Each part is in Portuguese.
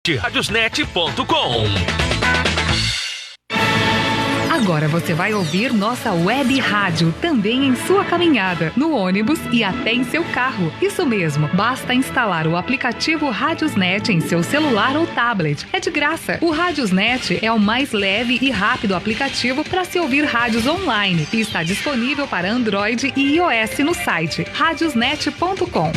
Radiosnet.com. Agora você vai ouvir nossa web rádio também em sua caminhada, no ônibus e até em seu carro. Isso mesmo, basta instalar o aplicativo Radiosnet em seu celular ou tablet. É de graça. O Radiosnet é o mais leve e rápido aplicativo para se ouvir rádios online e está disponível para Android e iOS no site radiosnet.com.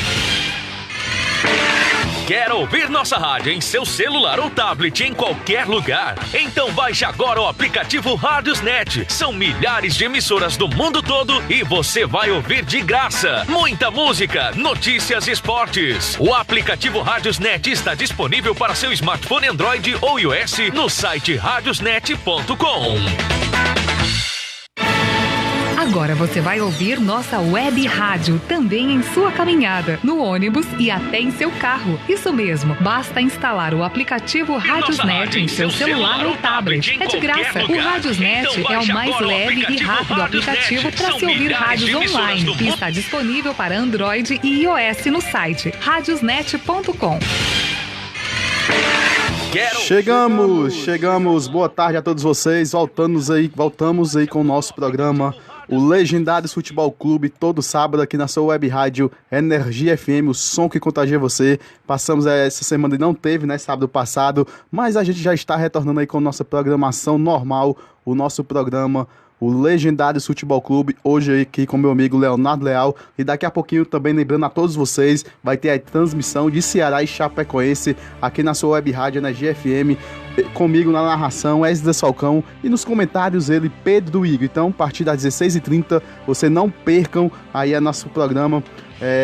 Quer ouvir nossa rádio em seu celular ou tablet em qualquer lugar? Então baixe agora o aplicativo Radiosnet. São milhares de emissoras do mundo todo e você vai ouvir de graça. Muita música, notícias e esportes. O aplicativo Radiosnet está disponível para seu smartphone Android ou iOS no site radiosnet.com. Agora você vai ouvir nossa web rádio também em sua caminhada, no ônibus e até em seu carro. Isso mesmo, basta instalar o aplicativo Radiosnet em seu celular ou tablet. É de graça. O Radiosnet é o mais leve e rápido aplicativo para se ouvir rádios online e está disponível para Android e iOS no site radiosnet.com. Chegamos. Boa tarde a todos vocês. Voltamos aí com o nosso programa, o Legendários Futebol Clube, todo sábado aqui na sua web rádio Energia FM, o som que contagia você. Passamos essa semana e não teve, né, sábado passado, mas a gente já está retornando aí com nossa programação normal, o nosso programa, o Legendários Futebol Clube, hoje aqui com meu amigo Leonardo Leal, e daqui a pouquinho também lembrando a todos vocês, vai ter a transmissão de Ceará e Chapecoense aqui na sua web rádio Energia FM, comigo na narração, Wesley Falcão, e nos comentários ele, Pedro Igor. Então, a partir das 16h30, você não percam aí a nosso programa,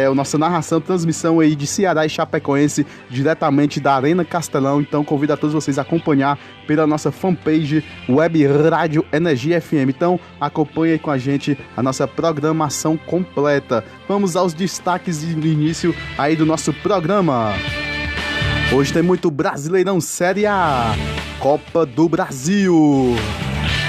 a nossa narração, transmissão aí de Ceará e Chapecoense, diretamente da Arena Castelão. Então, convido a todos vocês a acompanhar pela nossa fanpage Web Rádio Energia FM. Então, acompanhe aí com a gente a nossa programação completa. Vamos aos destaques de início aí do nosso programa. Hoje tem muito Brasileirão Série A, Copa do Brasil,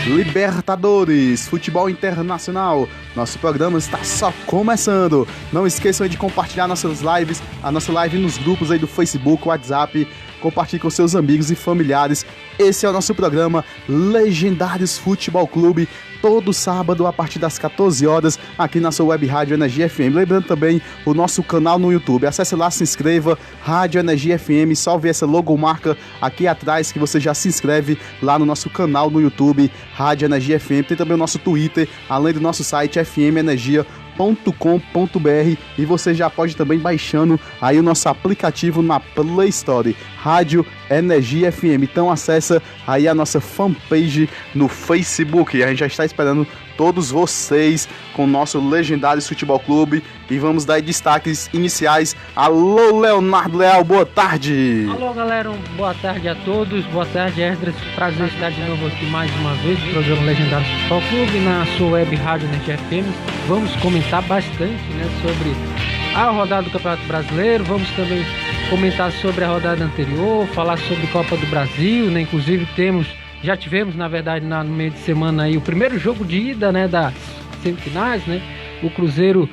Libertadores, futebol internacional. Nosso programa está só começando. Não esqueçam de compartilhar nossas lives, a nossa live nos grupos aí do Facebook, WhatsApp. Compartilhe com seus amigos e familiares. Esse é o nosso programa Legendários Futebol Clube, todo sábado a partir das 14 horas, aqui na sua web rádio Energia FM. Lembrando também o nosso canal no YouTube. Acesse lá, se inscreva, Rádio Energia FM, só ver essa logomarca aqui atrás que você já se inscreve lá no nosso canal no YouTube, Rádio Energia FM. Tem também o nosso Twitter, além do nosso site fmenergia.com.br, e você já pode também baixando aí o nosso aplicativo na Play Store, Rádio Energia FM. Então acessa aí a nossa fanpage no Facebook. A gente já está esperando todos vocês com o nosso Legendários Futebol Clube e vamos dar destaques iniciais. Alô, Leonardo Leal, boa tarde. Alô, galera, boa tarde a todos. Boa tarde, Esdras. Prazer estar de novo aqui mais uma vez no programa Legendários Futebol Clube, na sua web rádio Energia FM. Vamos comentar bastante, né, sobre a rodada do Campeonato Brasileiro. Vamos também comentar sobre a rodada anterior, falar sobre Copa do Brasil, né? Inclusive já tivemos, na verdade, no meio de semana aí o primeiro jogo de ida, né, das semifinais, né? O Cruzeiro,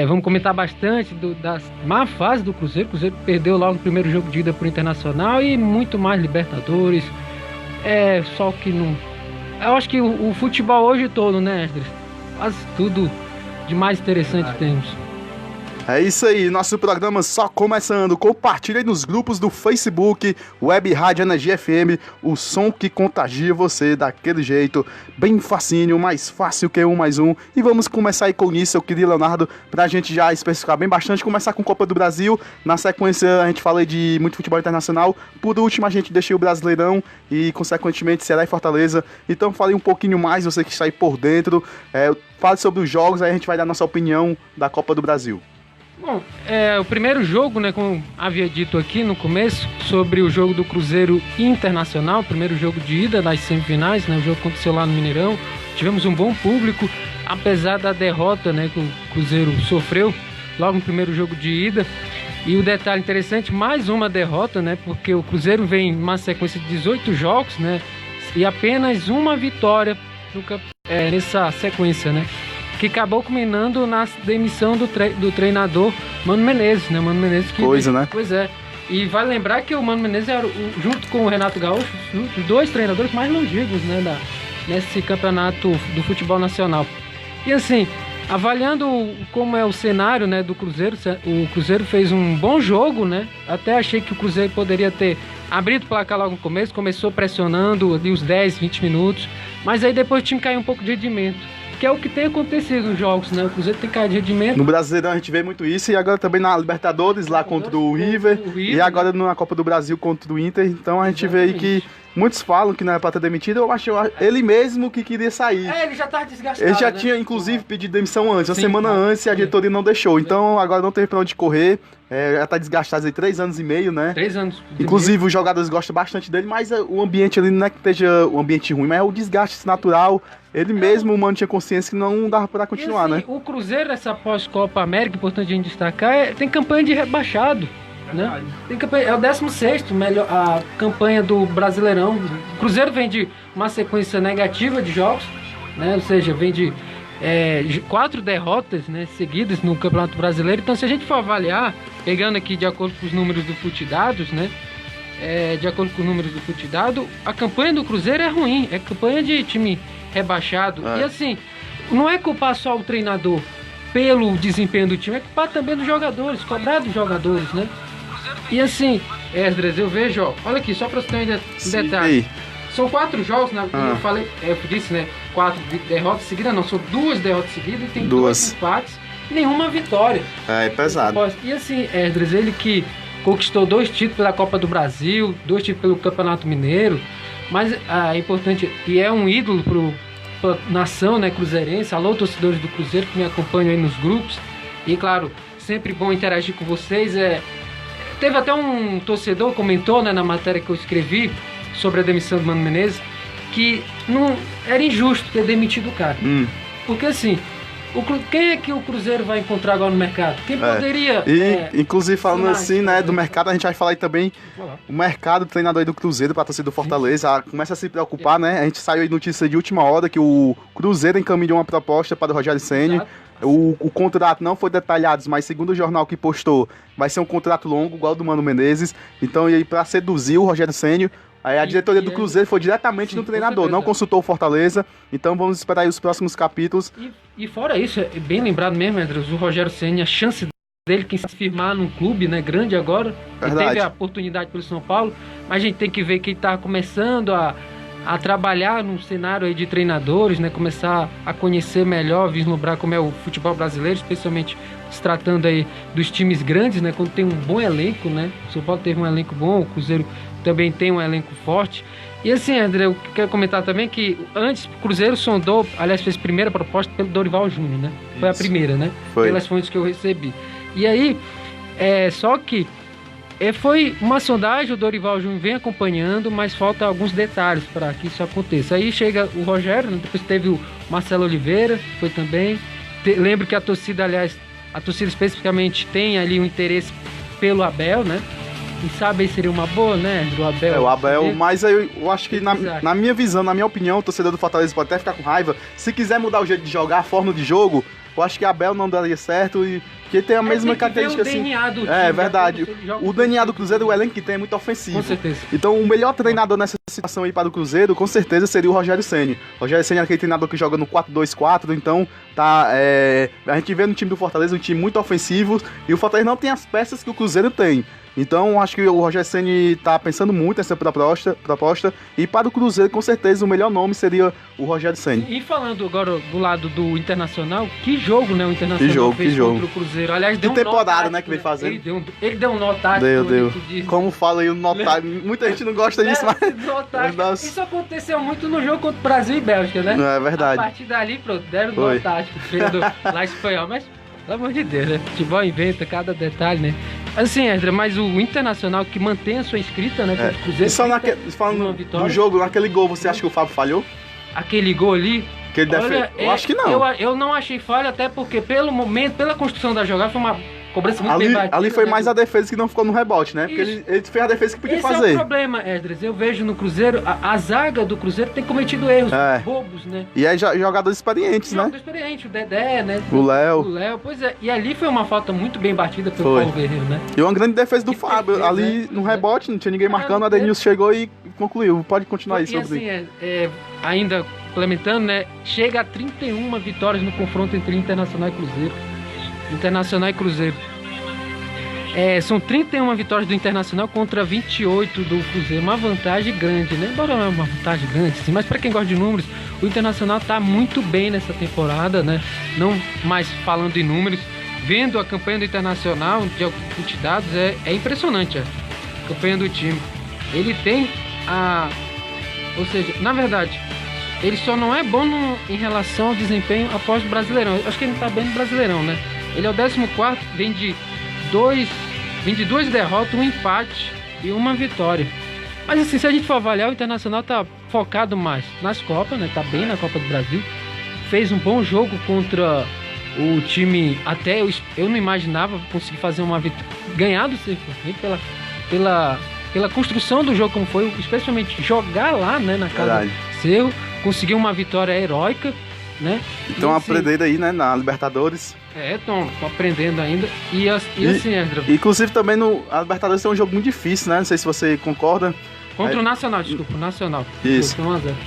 vamos comentar bastante da má fase do Cruzeiro. O Cruzeiro perdeu logo no primeiro jogo de ida pro Internacional e muito mais Libertadores. Só que não... Eu acho que o futebol hoje todo, né, Esdras? Quase tudo de mais interessante temos. É isso aí, nosso programa só começando. Compartilhe aí nos grupos do Facebook, Web Rádio Energia FM, o som que contagia você daquele jeito, bem facinho, mais fácil que 1 mais 1. E vamos começar aí com isso, eu queria, Leonardo, pra gente já especificar bem bastante, começar com Copa do Brasil. Na sequência a gente fala aí de muito futebol internacional. Por último a gente deixou o Brasileirão e consequentemente Ceará e Fortaleza. Então fale um pouquinho mais, você que está aí por dentro, fale sobre os jogos, aí a gente vai dar nossa opinião da Copa do Brasil. Bom, o primeiro jogo, né, como havia dito aqui no começo, sobre o jogo do Cruzeiro Internacional, primeiro jogo de ida das semifinais, né, o jogo aconteceu lá no Mineirão. Tivemos um bom público, apesar da derrota, né, que o Cruzeiro sofreu logo no primeiro jogo de ida. E o detalhe interessante, mais uma derrota, né, porque o Cruzeiro vem numa sequência de 18 jogos, né, e apenas uma vitória nessa sequência, né, que acabou culminando na demissão do treinador Mano Menezes, né? Mano Menezes que... Coisa, né? Pois é. E vale lembrar que o Mano Menezes era, junto com o Renato Gaúcho, os 2 treinadores mais longevos, né, nesse campeonato do futebol nacional. E assim, avaliando como é o cenário, né, do Cruzeiro, o Cruzeiro fez um bom jogo, né? Até achei que o Cruzeiro poderia ter abrido o placar logo no começo, começou pressionando ali os 10, 20 minutos, mas aí depois o time caiu um pouco de rendimento, que é o que tem acontecido nos jogos, né? O Cruzeiro tem caído de rendimento. No Brasileirão a gente vê muito isso, e agora também na Libertadores, lá contra o River, e agora na Copa do Brasil contra o Inter. Então a gente vê aí que muitos falam que não era pra ter demitido. Eu acho ele mesmo que queria sair. Ele já tava desgastado. Ele já tinha, inclusive, pedido demissão antes, uma semana antes, e a Sim. diretoria não deixou. Então agora não teve pra onde correr. Já tá desgastado aí 3 anos e meio, né? 3 anos. Inclusive, os jogadores gostam bastante dele, mas o ambiente ali não é que esteja um ambiente ruim, mas é o desgaste natural. Ele mesmo, o Mano, tinha consciência que não dava pra continuar, assim, né? O Cruzeiro, essa pós-Copa América, importante a gente destacar, tem campanha de rebaixado. Né? Tem campanha, é o 16º melhor, a campanha do Brasileirão. O Cruzeiro vem de uma sequência negativa de jogos, né? Ou seja, vem de 4 derrotas, né, seguidas no Campeonato Brasileiro. Então, se a gente for avaliar, pegando aqui de acordo com os números do Futidados, né, de acordo com os números do Futidado, a campanha do Cruzeiro é ruim, é campanha de time rebaixado. E assim, não é culpar só o treinador pelo desempenho do time, é culpar também dos jogadores, cobrar dos jogadores, né? E assim, Esdras, eu vejo, ó, olha aqui, só para você ter um detalhe. São 4 jogos, né? Eu falei, eu disse, né? 4 derrotas seguidas, não, são 2 derrotas seguidas e tem 2 empates, nenhuma vitória. É pesado. E assim, Esdras, ele que conquistou 2 títulos pela Copa do Brasil, 2 títulos pelo Campeonato Mineiro, mas é importante, e é um ídolo pra nação, né, cruzeirense. Alô, torcedores do Cruzeiro que me acompanham aí nos grupos. E claro, sempre bom interagir com vocês. Teve até um torcedor comentou, né, na matéria que eu escrevi sobre a demissão do Mano Menezes, que não era injusto ter demitido o cara. Porque assim, quem é que o Cruzeiro vai encontrar agora no mercado? Quem poderia... inclusive falando assim, né, do mercado, a gente vai falar aí também o mercado do treinador aí do Cruzeiro para torcida do Fortaleza, começa a se preocupar, né? A gente saiu aí notícia de última hora que o Cruzeiro encaminhou uma proposta para o Rogério Ceni. O contrato não foi detalhado, mas segundo o jornal que postou, vai ser um contrato longo, igual ao do Mano Menezes. Então, e aí, para seduzir o Rogério Ceni, a diretoria do Cruzeiro foi diretamente no treinador, não consultou o Fortaleza. Então vamos esperar aí os próximos capítulos. E fora isso, é bem lembrado mesmo, Andrews, o Rogério Ceni, a chance dele que se firmar num clube, né, grande agora. Ele teve a oportunidade pelo São Paulo, mas a gente tem que ver que ele está começando a trabalhar num cenário aí de treinadores, né, começar a conhecer melhor, vislumbrar como é o futebol brasileiro, especialmente se tratando aí dos times grandes, né, quando tem um bom elenco, né. O São Paulo teve um elenco bom, o Cruzeiro também tem um elenco forte. E assim, André, eu quero comentar também que antes o Cruzeiro sondou, aliás, fez a primeira proposta pelo Dorival Júnior, né? Foi a primeira, né? Pelas fontes que eu recebi. E aí, só que foi uma sondagem, o Dorival Júnior vem acompanhando, mas falta alguns detalhes para que isso aconteça. Aí chega o Rogério, né? Depois teve o Marcelo Oliveira, foi também. Lembro que a torcida, aliás, a torcida especificamente tem ali um interesse pelo Abel, né? Quem sabe aí seria uma boa, né, do Abel? O Abel, mas eu acho que na minha visão, na minha opinião, o torcedor do Fortaleza pode até ficar com raiva. Se quiser mudar o jeito de jogar, a forma de jogo, eu acho que Abel não daria certo e que tem a mesma característica assim. DNA do time, verdade. O DNA do Cruzeiro, o elenco que tem é muito ofensivo. Com certeza. Então o melhor treinador nessa situação aí para o Cruzeiro, com certeza, seria o Rogério Ceni. O Rogério Ceni é aquele treinador que joga no 4-2-4, então a gente vê no time do Fortaleza um time muito ofensivo e o Fortaleza não tem as peças que o Cruzeiro tem. Então, acho que o Rogério Ceni está pensando muito nessa proposta. E para o Cruzeiro, com certeza, o melhor nome seria o Rogério Ceni. E falando agora do lado do Internacional, que jogo, né? O Internacional fez contra o Cruzeiro. Aliás, deu temporada, né, que vem fazendo. Ele deu um nó tático. Deu. Como fala aí o nó tático. Muita gente não gosta disso, mas... Isso aconteceu muito no jogo contra o Brasil e Bélgica, né? É verdade. A partir dali, pronto, deram nó tático. Lá espanhol, mas... Pelo amor de Deus, né? Futebol inventa cada detalhe, né? Assim, Esdra, mas o Internacional que mantém a sua inscrita, né? Contra o Cruzeiro. E só falando do jogo, naquele gol, você acha que o Fábio falhou? Aquele gol ali... Que ele eu acho que não. Eu não achei falha, até porque pelo momento, pela construção da jogada, foi uma cobrança muito bem batida. Ali foi né? mais a defesa que não ficou no rebote, né? Porque ele fez a defesa que podia Esse fazer. é o problema, Esdras. Eu vejo no Cruzeiro, a zaga do Cruzeiro tem cometido erros bobos, né? E aí jogadores experientes, né? Jogador experiente, o Dedé, né? O Léo. Pois é. E ali foi uma falta muito bem batida pelo Paulo Guerreiro, né? E uma grande defesa do Que Fábio. defesa, Ali no rebote, não tinha ninguém marcando, o Adenilson chegou e concluiu. Pode continuar aí sobre assim, ainda complementando, né? Chega a 31 vitórias no confronto entre Internacional e Cruzeiro. Internacional e Cruzeiro. São 31 vitórias do Internacional contra 28 do Cruzeiro. Uma vantagem grande, né? Embora não é uma vantagem grande, sim, mas para quem gosta de números, o Internacional tá muito bem nessa temporada, né? Não mais falando em números, vendo a campanha do Internacional, de alguns dados, é impressionante a campanha do time. Ele tem ou seja, na verdade, ele só não é bom em relação ao desempenho após o Brasileirão. Eu acho que ele não tá bem no Brasileirão, né? Ele é o 14º, vem de duas derrotas, um empate e uma vitória. Mas assim, se a gente for avaliar, o Internacional tá focado mais nas Copas, né? Tá bem na Copa do Brasil. Fez um bom jogo contra o time, até eu não imaginava conseguir fazer uma vitória, ganhar do Cerro pela construção do jogo como foi, especialmente jogar lá, né, na casa do Cerro, conseguir uma vitória heróica, né? Então aprendendo aí, né, na Libertadores. Estão aprendendo ainda. E assim, André. Inclusive também a Libertadores é um jogo muito difícil, né? Não sei se você concorda. Contra o Nacional, desculpa, o Nacional. Isso.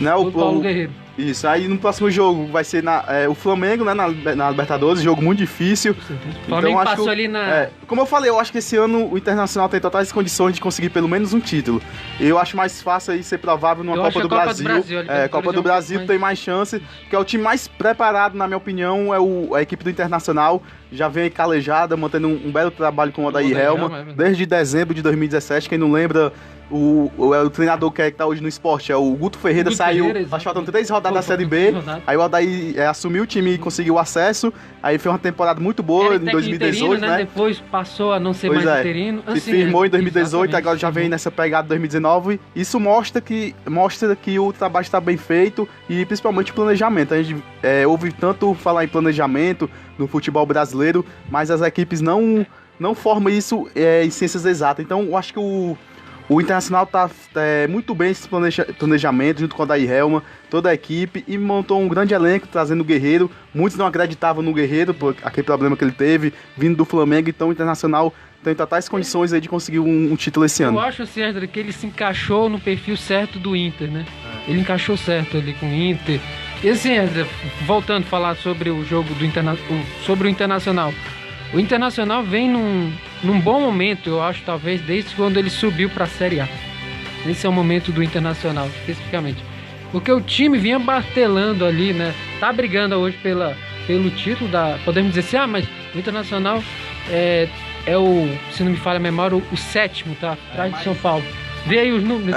Não, o Paulo Guerreiro. Isso, aí no próximo jogo vai ser o Flamengo, né, na Libertadores, jogo muito difícil. O Flamengo então, passou ali na... como eu falei, eu acho que esse ano o Internacional tem totais condições de conseguir pelo menos um título. Eu acho mais fácil aí ser provável numa Copa do Brasil. Copa do Brasil tem mais chance, porque é o time mais preparado, na minha opinião, a equipe do Internacional. Já vem aí calejada, mantendo um belo trabalho com o Odair Helma, desde dezembro de 2017. Quem não lembra, o treinador que está hoje no esporte é o Guto Ferreira, saiu, acho que faltam 3 rodadas da Série B, aí o Odair assumiu o time e conseguiu o acesso, aí foi uma temporada muito boa em 2018, interino, né? Depois passou a não ser mais interino. Se firmou em 2018, agora já vem nessa pegada de 2019, isso mostra que o trabalho está bem feito e principalmente o planejamento. A gente ouve tanto falar em planejamento no futebol brasileiro, mas as equipes não formam isso em ciências exatas, então eu acho que o Internacional está muito bem esse planejamento, junto com o Odair Helma, toda a equipe, e montou um grande elenco, trazendo o Guerreiro. Muitos não acreditavam no Guerreiro, por aquele problema que ele teve, vindo do Flamengo, então o Internacional tem totais condições aí de conseguir um título esse ano. Eu acho, Sérgio, que ele se encaixou no perfil certo do Inter, né? Ele encaixou certo ali com o Inter. E assim, voltando a falar sobre o jogo sobre o Internacional. O Internacional vem num bom momento, eu acho, talvez, desde quando ele subiu para a Série A. Esse é o momento do Internacional, especificamente. Porque o time vinha martelando ali, né? Tá brigando hoje pelo título podemos dizer assim, mas o Internacional é se não me falha a memória, o 7º, tá? Atrás de São Paulo. Vê aí os números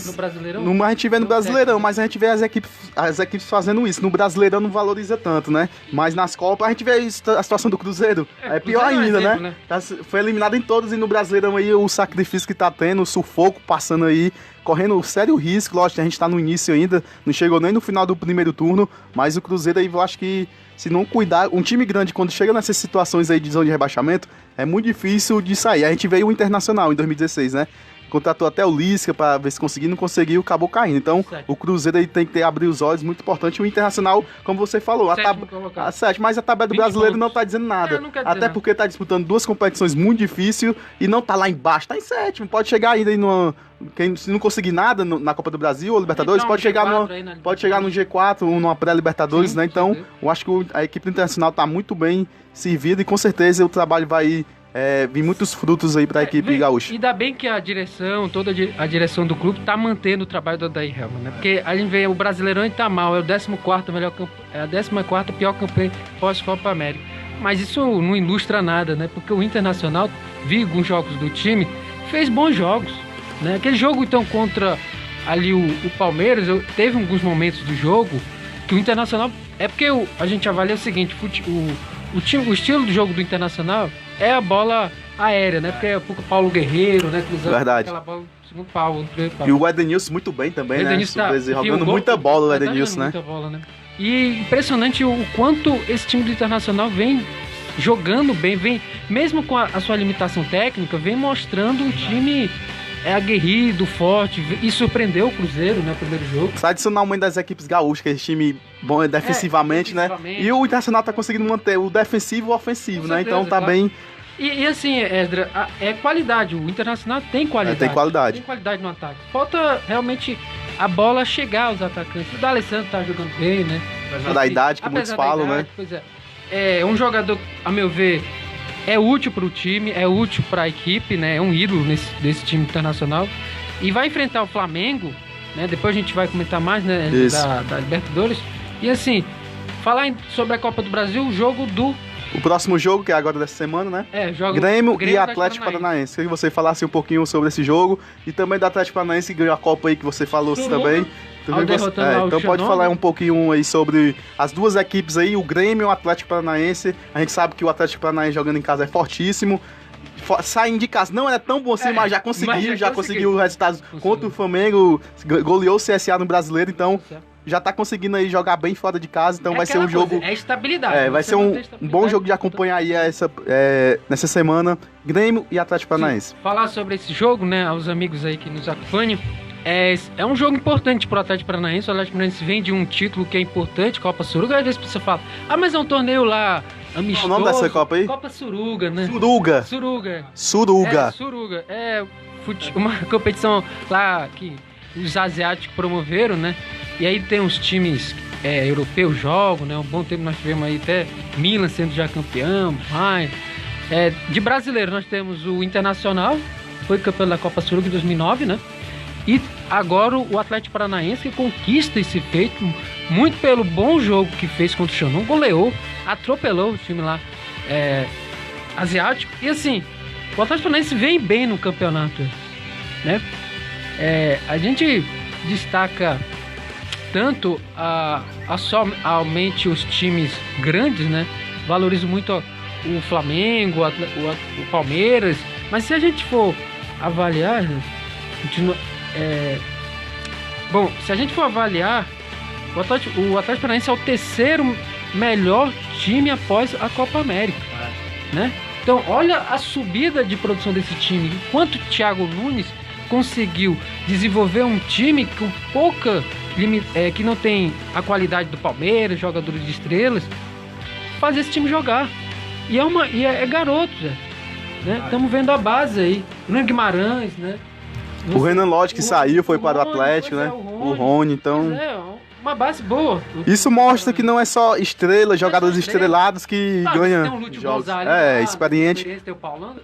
no Brasileirão. A gente vê no Brasileirão, mas a gente vê as equipes fazendo isso. No Brasileirão não valoriza tanto, né? Mas nas Copas a gente vê a situação do Cruzeiro. É pior ainda, exemplo, né? Foi eliminado em todos e no Brasileirão aí o sacrifício que tá tendo, o sufoco passando aí, correndo sério risco. Lógico, a gente tá no início ainda, não chegou nem no final do primeiro turno, mas o Cruzeiro aí eu acho que se não cuidar, um time grande quando chega nessas situações aí de zona de rebaixamento, é muito difícil de sair. A gente veio o Internacional em 2016, né? Contratou até o Lisca para ver se conseguiu, não conseguiu, acabou caindo. Então, o Cruzeiro aí tem que abrir os olhos, muito importante. O Internacional, como você falou, mas a tabela do brasileiro não tá dizendo nada. Até porque tá disputando 2 competições muito difíceis e não tá lá embaixo, tá em 7º. Pode chegar ainda aí se não conseguir nada na Copa do Brasil ou Libertadores, pode chegar no G4 ou numa pré-Libertadores, né? Então, eu acho que a equipe internacional tá muito bem servida e com certeza o trabalho vai vi muitos frutos aí para a equipe gaúcha. E ainda bem que toda a direção do clube tá mantendo o trabalho do Odair Helma, né? Porque a gente vê o Brasileirão e tá mal, é o 14º melhor é a 14ª pior campanha pós-Copa América. Mas isso não ilustra nada, né? Porque o Internacional, vi alguns jogos do time, fez bons jogos, né? Aquele jogo então contra ali o Palmeiras, teve alguns momentos do jogo que o Internacional, porque a gente avalia o seguinte, o estilo do jogo do Internacional é a bola aérea, né? Porque é o Paulo Guerreiro, né? Verdade. Aquela bola segundo pau. E o Edenilson muito bem também, né? Jogando muita bola o Edenilson, né? Muita bola, né? E impressionante o quanto esse time do Internacional vem jogando bem, vem, mesmo com a sua limitação técnica, vem mostrando um time aguerrido, forte, e surpreendeu o Cruzeiro, né, no primeiro jogo. Tradicionalmente das equipes gaúchas, que é esse time bom defensivamente, né? E o Internacional tá conseguindo manter o defensivo e o ofensivo, né? Então tá bem... E assim, Esdra, é qualidade. O Internacional tem qualidade. Tem qualidade. Tem qualidade no ataque. Falta realmente a bola chegar aos atacantes. O D'Alessandro tá jogando bem, né? Apesar da idade, que muitos falam, né? Pois é. É um jogador, a meu ver, é útil para o time, é útil para a equipe, né? É um ídolo desse time internacional. E vai enfrentar o Flamengo, né? Depois a gente vai comentar mais, né? Da Libertadores. E assim, falar sobre a Copa do Brasil, o jogo do... O próximo jogo, que é agora dessa semana, né? Grêmio e Atlético Paranaense. Queria que você falasse um pouquinho sobre esse jogo e também do Atlético Paranaense, que ganhou a Copa aí, que você falou também. Então pode falar um pouquinho aí sobre as duas equipes aí, o Grêmio e o Atlético Paranaense. A gente sabe que o Atlético Paranaense jogando em casa é fortíssimo. Saindo de casa não é tão bom assim, mas já conseguiu resultados contra o Flamengo, goleou o CSA no Brasileiro, então já tá conseguindo aí jogar bem fora de casa, então vai ser um jogo... É estabilidade. Vai ser um bom jogo de acompanhar aí nessa semana, Grêmio e Atlético Paranaense. Falar sobre esse jogo, né, aos amigos aí que nos acompanham, é um jogo importante pro Atlético Paranaense. O Atlético Paranaense vem de um título que é importante, Copa Suruga. Às vezes você fala, mas é um torneio lá amistoso. Qual o nome dessa Copa aí? Copa Suruga, né? Suruga. É uma competição lá que os asiáticos promoveram, né? E aí tem uns times europeus jogam, né? Um bom tempo nós tivemos aí até Milan sendo já campeão, mas... de brasileiro nós temos o Internacional, foi campeão da Copa Suruga em 2009, né? E agora o Atlético Paranaense, que conquista esse feito muito pelo bom jogo que fez contra o Shandong, goleou, atropelou o time lá asiático. E assim, o Atlético Paranaense vem bem no campeonato, né? A gente destaca tanto somente os times grandes, né? Valorizo muito o Flamengo, o Palmeiras, mas se a gente for avaliar, se a gente for avaliar, o Atlético Paranaense é o terceiro melhor time após a Copa América, né? Então olha a subida de produção desse time, enquanto o Thiago Nunes conseguiu desenvolver um time com pouca que não tem a qualidade do Palmeiras, jogadores de estrelas, fazer esse time jogar. E é garoto, né? Estamos vendo a base aí. O Guimarães, né? O Renan Lodge que saiu, foi para o Atlético, né? O Rony, então... uma base boa. Isso mostra que não é só jogadores estrelados que ganham tem um Lúcio Gonzalez, experiente. Tem o Paulão.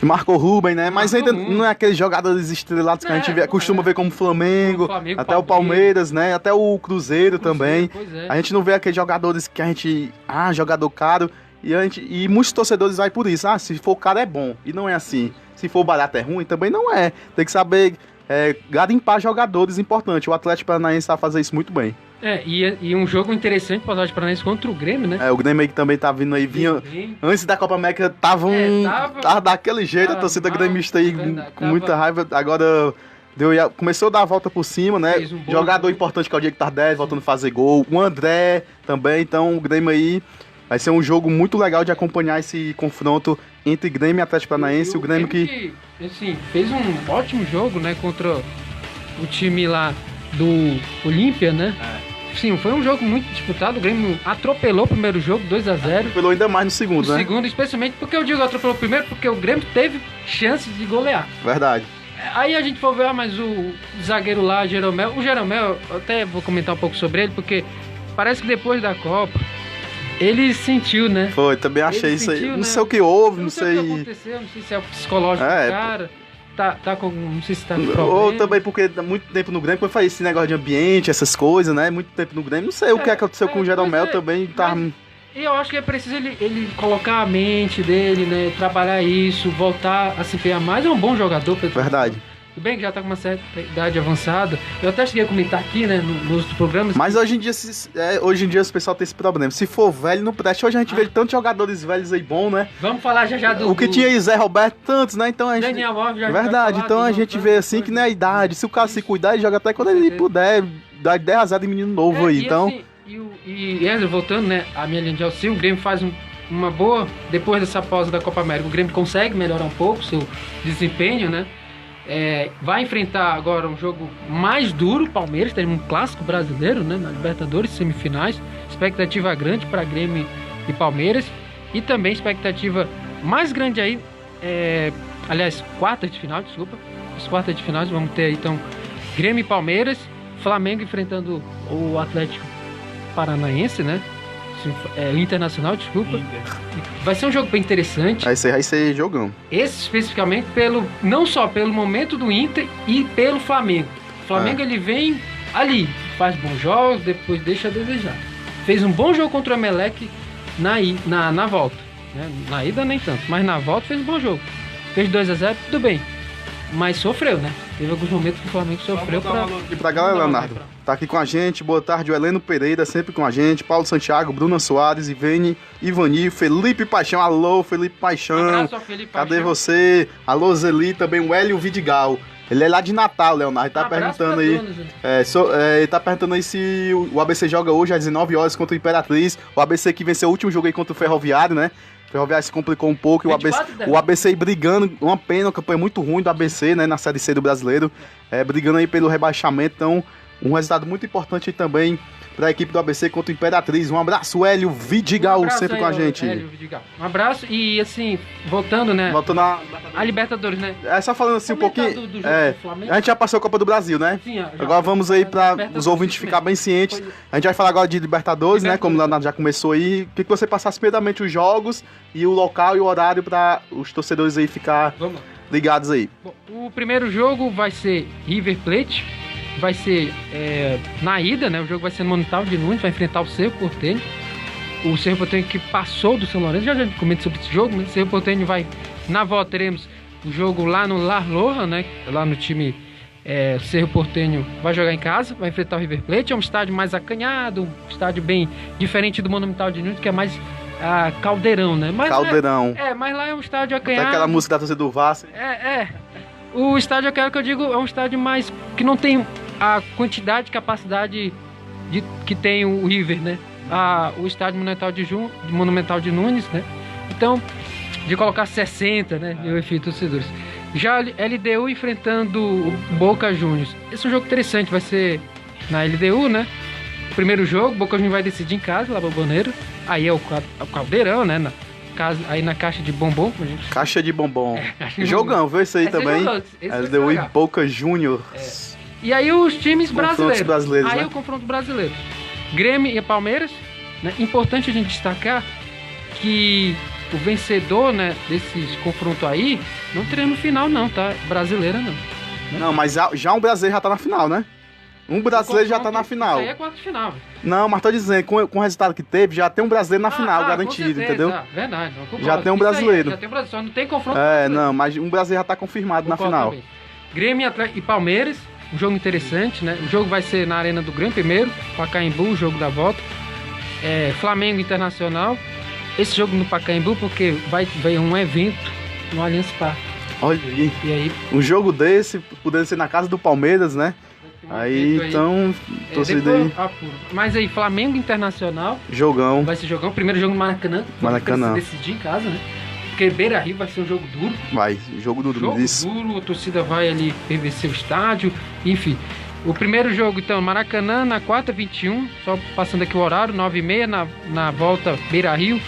Marco Ruben, né? Mas ainda não é aqueles jogadores estrelados que a gente costuma ver como Flamengo, até o Palmeiras, né? Até o Cruzeiro também. A gente não vê aqueles jogadores que a gente... jogador caro. E muitos torcedores vai por isso. Se for caro é bom. E não é assim. Se for barato é ruim, também não é. Tem que saber garimpar jogadores importantes. O Atlético Paranaense sabe fazer isso muito bem. E um jogo interessante para o Atlético Paranaense contra o Grêmio, né? O Grêmio aí que também tá vindo aí, antes da Copa América, tava daquele jeito, a torcida gremista aí com muita raiva. Agora começou a dar a volta por cima, né? Jogador importante que é o Diego Tardelli, voltando a fazer gol. O André também, então o Grêmio aí vai ser um jogo muito legal de acompanhar esse confronto entre Grêmio e Atlético Paranaense. O Grêmio que assim, fez um ótimo jogo, né? Contra o time lá do Olímpia, né? Sim, foi um jogo muito disputado. O Grêmio atropelou o primeiro jogo, 2-0. Atropelou ainda mais no segundo, né? Segundo, especialmente porque eu digo atropelou o primeiro, porque o Grêmio teve chances de golear. Verdade. Aí a gente for ver, mas o zagueiro lá, Jeromel. O Jeromel, eu até vou comentar um pouco sobre ele, porque parece que depois da Copa ele sentiu, né? Foi, também achei isso aí. Não sei o que houve, não sei o que aconteceu, não sei se é o psicológico do cara. Tá com... Não sei se tá com problema. Ou também porque há muito tempo no Grêmio, quando faz esse negócio de ambiente, essas coisas, né? Muito tempo no Grêmio. Não sei o que aconteceu com o Jeromel também. E eu acho que é preciso ele colocar a mente dele, né? Trabalhar isso, voltar a se empenhar mais. É um bom jogador. Verdade. Tudo bem que já tá com uma certa idade avançada. Eu até cheguei a comentar aqui, né, nos programas. Mas hoje em dia o pessoal tem esse problema. Se for velho, não presta. Hoje a gente vê tantos jogadores velhos aí bom, né? Vamos falar já do... O que tinha aí, Zé Roberto, tantos, né? Então a gente... Daniel Alves já verdade, então a gente vê assim que não é a idade. Se o cara se cuidar, ele joga até quando ele puder. Dá 10 a 0 de menino novo aí, então... Assim, e voltando, né, a minha linha de auxílio, o Grêmio faz uma boa, depois dessa pausa da Copa América, o Grêmio consegue melhorar um pouco o seu desempenho, né? Vai enfrentar agora um jogo mais duro, Palmeiras, tem um clássico brasileiro, né, na Libertadores, semifinais, expectativa grande para Grêmio e Palmeiras, e também expectativa mais grande aí, aliás, quartas de final, as quartas de final, vamos ter aí, então, Grêmio e Palmeiras, Flamengo enfrentando o Atlético Paranaense, né, o Internacional, desculpa. Vai ser um jogo bem interessante. Vai ser jogão. Esse especificamente não só pelo momento do Inter e pelo Flamengo. O Flamengo ele vem ali, faz bons jogos, depois deixa a desejar. Fez um bom jogo contra o Emelec na volta. Né? Na ida nem tanto, mas na volta fez um bom jogo. Fez 2-0, tudo bem. Mas sofreu, né? Teve alguns momentos que o Flamengo sofreu E pra galera, Leonardo, tá aqui com a gente, boa tarde, o Heleno Pereira, sempre com a gente, Paulo Santiago, Bruna Soares, Ivani, Felipe Paixão, alô, Felipe Paixão, um abraço ao Felipe Paixão. Cadê você? Alô, Zeli, também o Hélio Vidigal, ele é lá de Natal, Leonardo, tá perguntando aí, ele tá perguntando aí se o ABC joga hoje às 19 horas contra o Imperatriz, o ABC que venceu o último jogo aí contra o Ferroviário, né? O Ferroviário se complicou um pouco, o ABC brigando, uma pena, uma campanha muito ruim do ABC, né, na Série C do Brasileiro, brigando aí pelo rebaixamento, então um resultado muito importante também para a equipe do ABC contra o Imperatriz. Um abraço, Hélio Vidigal, sempre com a gente. Hélio Vidigal. Um abraço e assim, voltando, né, a Libertadores, né. Só falando assim um pouquinho, a gente já passou a Copa do Brasil, né? Sim, agora vamos aí para os ouvintes ficar bem cientes. A gente vai falar agora de Libertadores, né, como o Leonardo já começou aí. Queria que você passasse primeiramente os jogos e o local e o horário para os torcedores aí ficar ligados aí. Bom, o primeiro jogo vai ser River Plate, vai ser na ida, né? O jogo vai ser no Monumental de Nunes, vai enfrentar o Cerro Porteño. O Cerro Porteño que passou do São Lourenço, já comento sobre esse jogo, né? O Cerro Porteño vai, na volta teremos o jogo lá no Lar Loja, né? Lá no time o Cerro Porteño vai jogar em casa, vai enfrentar o River Plate, é um estádio mais acanhado, um estádio bem diferente do Monumental de Nunes, que é mais caldeirão, né? Mas caldeirão. Mas lá é um estádio acanhado. Tem aquela música da torcida do Vasco. O estádio, que eu digo, é um estádio mais que não tem a quantidade de capacidade que tem o River, né? O estádio Monumental de Nunes, né? Então, de colocar 60, né? Eu enfim, torcedores. Já LDU enfrentando o Boca Juniors. Esse é um jogo interessante, vai ser na LDU, né? Primeiro jogo, Boca Juniors vai decidir em casa, lá Boboneiro. Aí é o caldeirão, né? Aí na caixa de bombom. Caixa de bombom. Jogão, viu isso aí também? LDU e Boca Juniors. E aí os times brasileiros. Aí né? o confronto brasileiro. Grêmio e Palmeiras. Né? Importante a gente destacar que o vencedor, né, desses confrontos aí não teremos final não, tá? Brasileira não. Não, mas já um brasileiro já tá na final, né? Um brasileiro já tá na final. Isso aí é quarta de final. Não, mas tô dizendo, com o resultado que teve, já tem um brasileiro na final, garantido, entendeu? Verdade. Já tem um brasileiro. Já tem um brasileiro, só não tem confronto. Não, mas um brasileiro já tá confirmado na final. Também. Grêmio e Palmeiras, um jogo interessante, né? O jogo vai ser na Arena do Grêmio primeiro, Pacaembu, o jogo da volta. Flamengo Internacional. Esse jogo no Pacaembu, porque vai um evento no Allianz Parque. Olha aí. E aí, um jogo desse, podendo ser na casa do Palmeiras, né? Aí, então, torcida aí. Mas aí, Flamengo Internacional. Jogão. Vai ser jogão. Primeiro jogo no Maracanã. Maracanã. Decidir em casa, né? Porque Beira-Rio vai ser um jogo duro. Vai, jogo duro. Jogo duro, a torcida vai ali reverter o estádio. Enfim. O primeiro jogo, então, Maracanã, na quarta, 21. Só passando aqui o horário, 9h30. Na volta, Beira-Rio.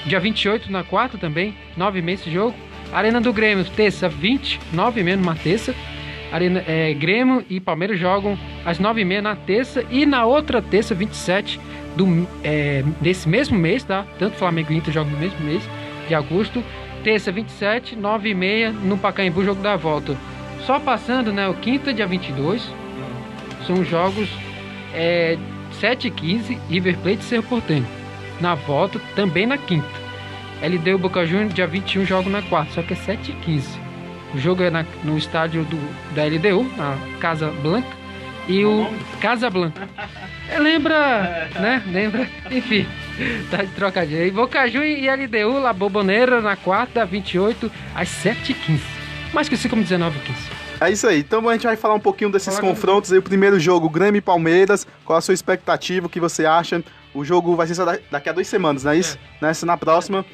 Dia 28, na quarta também. 9h30 esse jogo. Arena do Grêmio, terça, 20. 9h30 numa terça. Grêmio e Palmeiras jogam às 9h30 na terça e na outra terça, 27 desse mesmo mês, tá? Tanto Flamengo e Inter jogam no mesmo mês de agosto. Terça, 27, 9h30 no Pacaembu, jogo da volta. Só passando, né? O quinta, dia 22, são jogos 7h15, River Plate e Cerro Porteño. Na volta, também na quinta. LDU Boca Juniors, dia 21, jogo na quarta, só que é 7h15. O jogo é no estádio da LDU, na Casa Blanca. E o Casa Blanca. Lembra, né? Lembra? Enfim, tá de trocadilho aí. Boca Juniors e LDU, La Bombonera, na quarta, 28, às 7h15. Mais que assim como 19h15. É isso aí. Então a gente vai falar um pouquinho desses confrontos aí. O primeiro jogo, Grêmio e Palmeiras. Qual a sua expectativa? O que você acha? O jogo vai ser só daqui a 2 semanas, não é isso? Nessa, na próxima,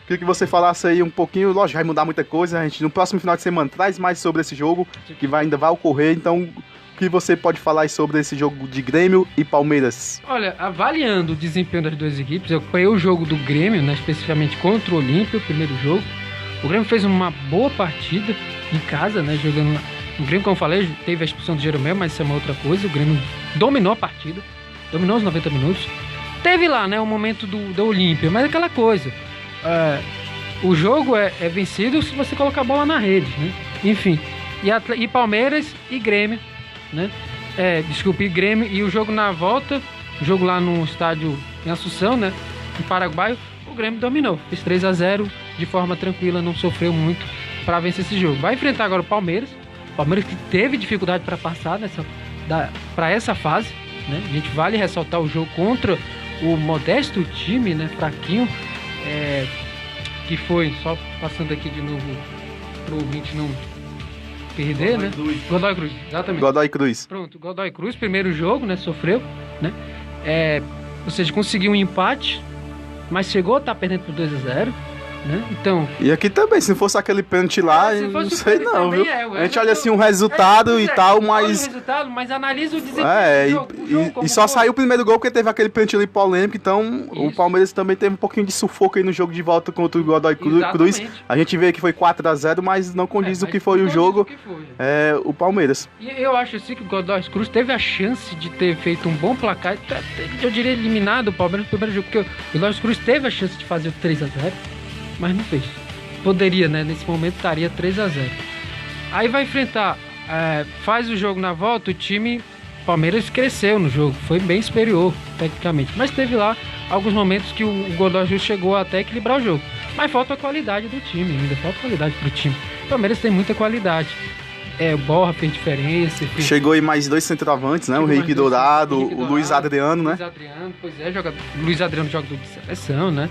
queria que você falasse aí um pouquinho, lógico, vai mudar muita coisa, a gente no próximo final de semana traz mais sobre esse jogo, que ainda vai ocorrer, então o que você pode falar aí sobre esse jogo de Grêmio e Palmeiras? Olha, avaliando o desempenho das duas equipes, eu acompanhei o jogo do Grêmio, né, especificamente contra o Olímpia, o primeiro jogo. O Grêmio fez uma boa partida em casa, né, jogando lá. O Grêmio, como eu falei, teve a expulsão do Jeromel, mas isso é uma outra coisa. O Grêmio dominou a partida, dominou os 90 minutos. Teve lá, né, o momento do Olímpia, mas aquela coisa. O jogo é vencido se você colocar a bola na rede, né? Enfim, e Palmeiras e Grêmio, né? Grêmio e o jogo na volta, o jogo lá no estádio em Assunção, né? Em Paraguai, o Grêmio dominou, fez 3-0 de forma tranquila, não sofreu muito para vencer esse jogo. Vai enfrentar agora o Palmeiras que teve dificuldade para passar para essa fase, né? A gente vale ressaltar o jogo contra o modesto time, né? Fraquinho, que foi, só passando aqui de novo pro ouvinte não perder, Godoy, né? Cruz. Godoy Cruz, exatamente. Godoy Cruz. Pronto, Godoy Cruz, primeiro jogo, né? Sofreu, né? Ou seja, conseguiu um empate, mas chegou a estar perdendo por 2-0, né? Então... E aqui também, se não fosse aquele pênalti lá, não sei não, viu? A gente olha assim um resultado e tal, mas... Mas analisa o desempenho do jogo. E só saiu o primeiro gol porque teve aquele pênalti ali polêmico, então isso. O Palmeiras também teve um pouquinho de sufoco aí no jogo de volta contra o Godoy Cruz. A gente vê que foi 4-0, mas não condiz o que foi o jogo, o Palmeiras. E eu acho assim que o Godoy Cruz teve a chance de ter feito um bom placar, eu diria eliminado o Palmeiras no primeiro jogo, porque o Godoy Cruz teve a chance de fazer o 3-0, mas não fez. Poderia, né? Nesse momento estaria 3-0. Aí vai enfrentar, faz o jogo na volta, o time Palmeiras cresceu no jogo, foi bem superior tecnicamente, mas teve lá alguns momentos que o Godoy chegou até equilibrar o jogo, mas falta a qualidade do time ainda, falta qualidade pro time. O Palmeiras tem muita qualidade. O Borja fez diferença. Chegou aí mais 2 centroavantes, né? O Henrique Dourado, o Luiz Adriano, né? Luiz Adriano jogador de seleção, né?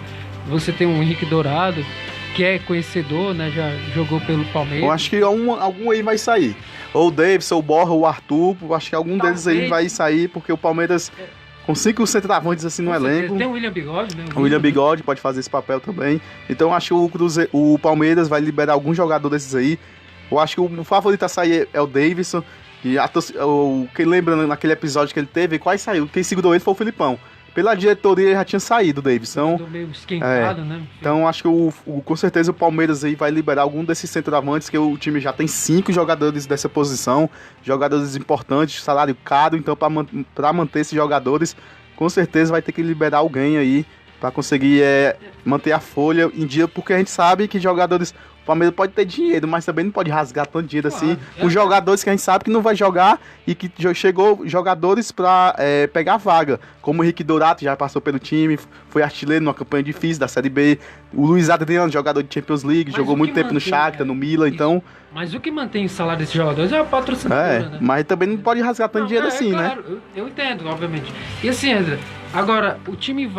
Você tem o Henrique Dourado, que é conhecedor, né? Já jogou pelo Palmeiras. Eu acho que algum aí vai sair. Ou o Davidson, ou o Borja, ou o Arthur. Acho que algum deles aí vai sair, porque o Palmeiras, com 5 centroavantes assim no elenco... Tem o William Bigode, né? O William Bigode pode fazer esse papel também. Então acho que o Palmeiras vai liberar algum jogador desses aí. Eu acho que o favorito a sair é o Davidson. E quem lembra naquele episódio que ele teve, quase saiu. Quem segurou ele foi o Filipão. Pela diretoria já tinha saído o Davidson. Meio esquentado, né? Então acho que com certeza o Palmeiras aí vai liberar algum desses centroavantes, que o time já tem 5 jogadores dessa posição, jogadores importantes, salário caro, então para manter esses jogadores, com certeza vai ter que liberar alguém aí para conseguir manter a folha em dia, porque a gente sabe que jogadores... O Palmeiras pode ter dinheiro, mas também não pode rasgar tanto dinheiro assim. Os jogadores que a gente sabe que não vai jogar e que chegou jogadores para pegar a vaga. Como o Henrique Dourado, já passou pelo time, foi artilheiro numa campanha difícil da Série B. O Luiz Adriano, jogador de Champions League, jogou muito tempo no Shakhtar, no Milan, então... Mas o que mantém o salário desses jogadores é a patrocinadora, né? Mas também não pode rasgar tanto dinheiro assim, claro, né? Eu entendo, obviamente. E assim, André, agora o time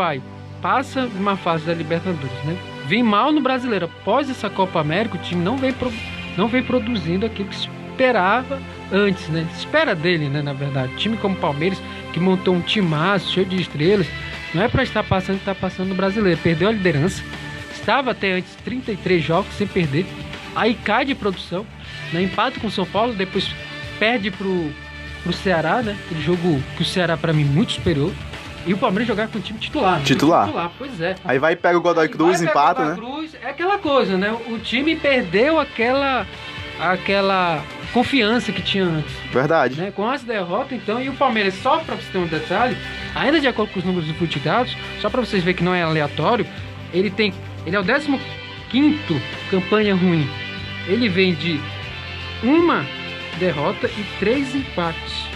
passa uma fase da Libertadores, né? Vem mal no Brasileiro. Após essa Copa América, o time não vem produzindo aquilo que se esperava antes, né? Se espera dele, né, na verdade. Time como o Palmeiras, que montou um timaço, cheio de estrelas, não é para estar passando o que está passando no Brasileiro. Perdeu a liderança. Estava até antes 33 jogos sem perder. Aí cai de produção, né? Empata com o São Paulo, depois perde pro Ceará, né? Aquele jogo que o Ceará, para mim, muito superior. E o Palmeiras jogar com o time titular. Titular, pois é. Aí vai e pega o Godoy Cruz, empata, né? Cruz, é aquela coisa, né? O time perdeu aquela confiança que tinha antes. Verdade. Né? Com as derrotas, então, e o Palmeiras, só para você ter um detalhe, ainda de acordo com os números do Futidados, só para vocês verem que não é aleatório, ele é o 15º campanha ruim. Ele vem de 1 derrota e 3 empates.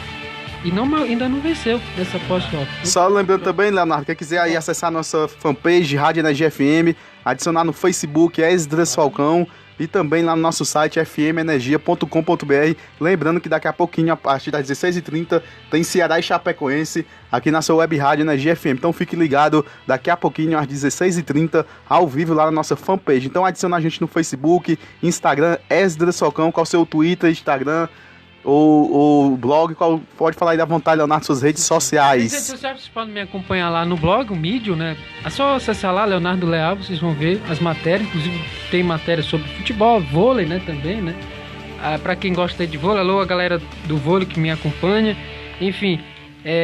E ainda não venceu nessa pós-Copa. Só lembrando também, Leonardo, quem quiser aí acessar nossa fanpage Rádio Energia FM, adicionar no Facebook Esdras Falcão e também lá no nosso site fmenergia.com.br. Lembrando que daqui a pouquinho, a partir das 16h30, tem Ceará e Chapecoense aqui na sua web Rádio Energia FM. Então fique ligado, daqui a pouquinho, às 16h30, ao vivo lá na nossa fanpage. Então adiciona a gente no Facebook, Instagram, Esdras Falcão, qual é o seu Twitter, Instagram, o blog, pode falar aí da vontade, Leonardo, suas redes As sociais. redes sociais vocês podem me acompanhar lá no blog, o Medium, né? É só acessar lá, Leonardo Leal, vocês vão ver as matérias. Inclusive tem matéria sobre futebol, vôlei, né? Também, né? Pra quem gosta de vôlei, alô, a galera do vôlei que me acompanha. Enfim,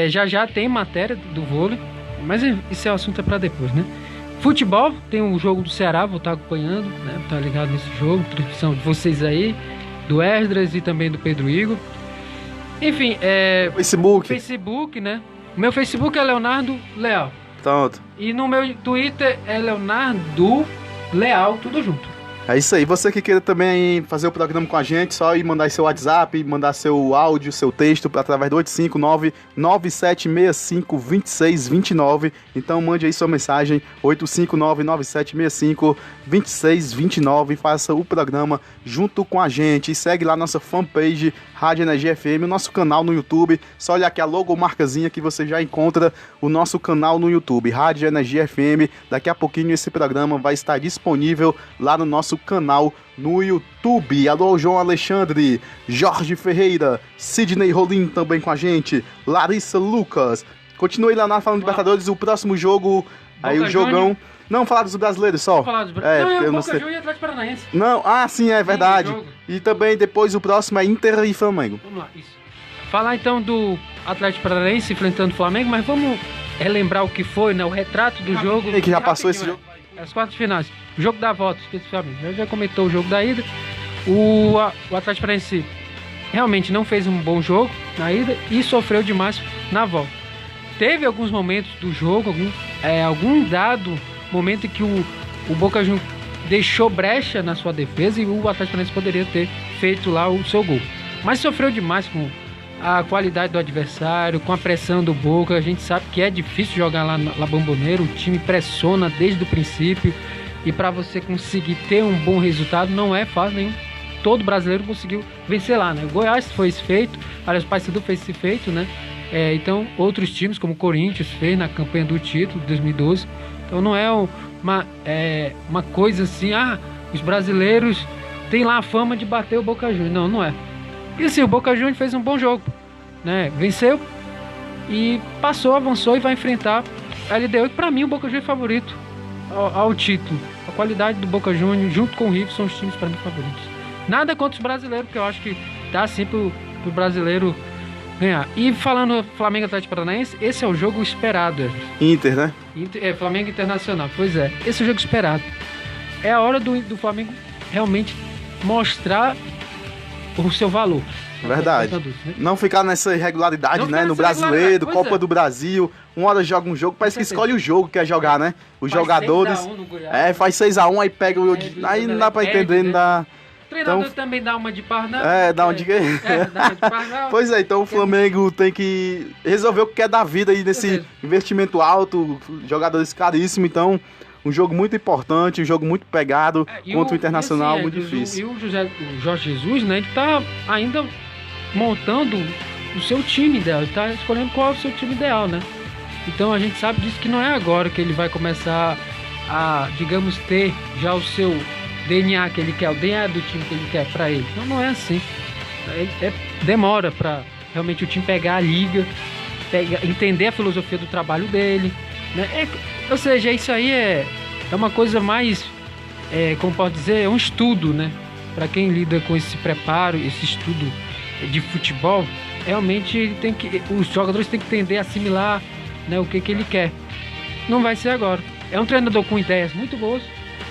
já tem matéria do vôlei, mas isso é um assunto pra depois, né? Futebol, tem o jogo do Ceará, vou estar acompanhando, né? Vou estar ligado nesse jogo, transmissão de vocês aí, do Esdras e também do Pedro Igor. Enfim, Facebook, né? O meu Facebook é Leonardo Leal. Pronto. E no meu Twitter é Leonardo Leal, tudo junto. É isso aí. Você que queira também fazer o programa com a gente, só ir mandar seu WhatsApp, mandar seu áudio, seu texto através do 859-9765-2629. Então mande aí sua mensagem, 859-9765-2629. Faça o programa junto com a gente. E segue lá nossa fanpage Rádio Energia FM, o nosso canal no YouTube. Só olhar aqui a logomarcazinha que você já encontra o nosso canal no YouTube, Rádio Energia FM. Daqui a pouquinho esse programa vai estar disponível lá no nosso canal no YouTube. Alô, João Alexandre, Jorge Ferreira, Sidney Rolim também com a gente, Larissa Lucas. Continue lá na falando de Libertadores, o próximo jogo, aí o jogão. Não, falar dos brasileiros só. Falar dos brasileiros. Eu não Boca sei. Juniors e Atlético Paranaense. Não, sim, é verdade. Jogo. E também depois o próximo é Inter e Flamengo. Vamos lá, isso. Falar então do Atlético Paranaense enfrentando o Flamengo, mas vamos relembrar o que foi, né? O retrato do jogo. Que já passou esse jogo. As quartas finais. O jogo da volta, especificamente. Já comentou o jogo da ida. O Atlético Paranaense realmente não fez um bom jogo na ida e sofreu demais na volta. Teve alguns momentos do jogo, algum dado momento em que o Boca Juniors deixou brecha na sua defesa e o Atlético Paranaense poderia ter feito lá o seu gol. Mas sofreu demais com a qualidade do adversário, com a pressão do Boca. A gente sabe que é difícil jogar lá na Bombonera, o time pressiona desde o princípio e para você conseguir ter um bom resultado não é fácil nenhum. Todo brasileiro conseguiu vencer lá, né? O Goiás foi esse feito, aliás, o Paysandu fez esse feito, né? Então, outros times como o Corinthians fez na campanha do título de 2012. Então não é uma coisa assim, os brasileiros têm lá a fama de bater o Boca Juniors. Não, não é. E assim, o Boca Juniors fez um bom jogo, né? Venceu e passou, avançou e vai enfrentar a LDU, que pra mim o Boca Juniors é favorito ao título. A qualidade do Boca Juniors junto com o River são os times pra mim favoritos. Nada contra os brasileiros, porque eu acho que dá sim pro brasileiro ganhar. E falando Flamengo Atlético Paranaense, esse é o jogo esperado. Inter, né? Flamengo Internacional, pois é. Esse é o jogo esperado. É a hora do Flamengo realmente mostrar o seu valor. Verdade. Não ficar nessa irregularidade, né? No brasileiro, Copa do Brasil. Uma hora joga um jogo, parece que escolhe o jogo que quer jogar, né? Os jogadores. Faz 6x1, aí pega o. Aí não dá pra entender, não dá. O treinador também dá uma de pardal. Dá uma de pardal. Pois é, então o Flamengo tem que resolver o que quer da vida aí nesse investimento alto, jogadores caríssimos, então um jogo muito importante, um jogo muito pegado contra o Internacional, muito difícil. E o Jorge Jesus, né, ele tá ainda montando o seu time ideal, ele tá escolhendo qual é o seu time ideal, né? Então a gente sabe disso que não é agora que ele vai começar a, digamos, ter já o seu DNA que ele quer, o DNA do time que ele quer pra ele. Então não é assim. Demora pra realmente o time pegar a liga, entender a filosofia do trabalho dele, né? Ou seja, isso aí é uma coisa mais, como pode dizer, é um estudo, né? Pra quem lida com esse preparo, esse estudo de futebol, realmente os jogadores têm que entender, assimilar, né, o que ele quer. Não vai ser agora. É um treinador com ideias muito boas,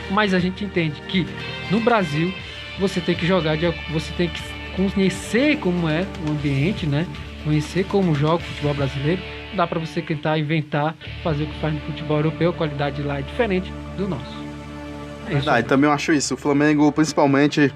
mas a gente entende que no Brasil você tem que jogar, você tem que conhecer como é o ambiente, né? Conhecer como joga o futebol brasileiro. Não dá para você tentar inventar, fazer o que faz no futebol europeu, a qualidade lá é diferente do nosso. Verdade, também eu acho isso. O Flamengo, principalmente,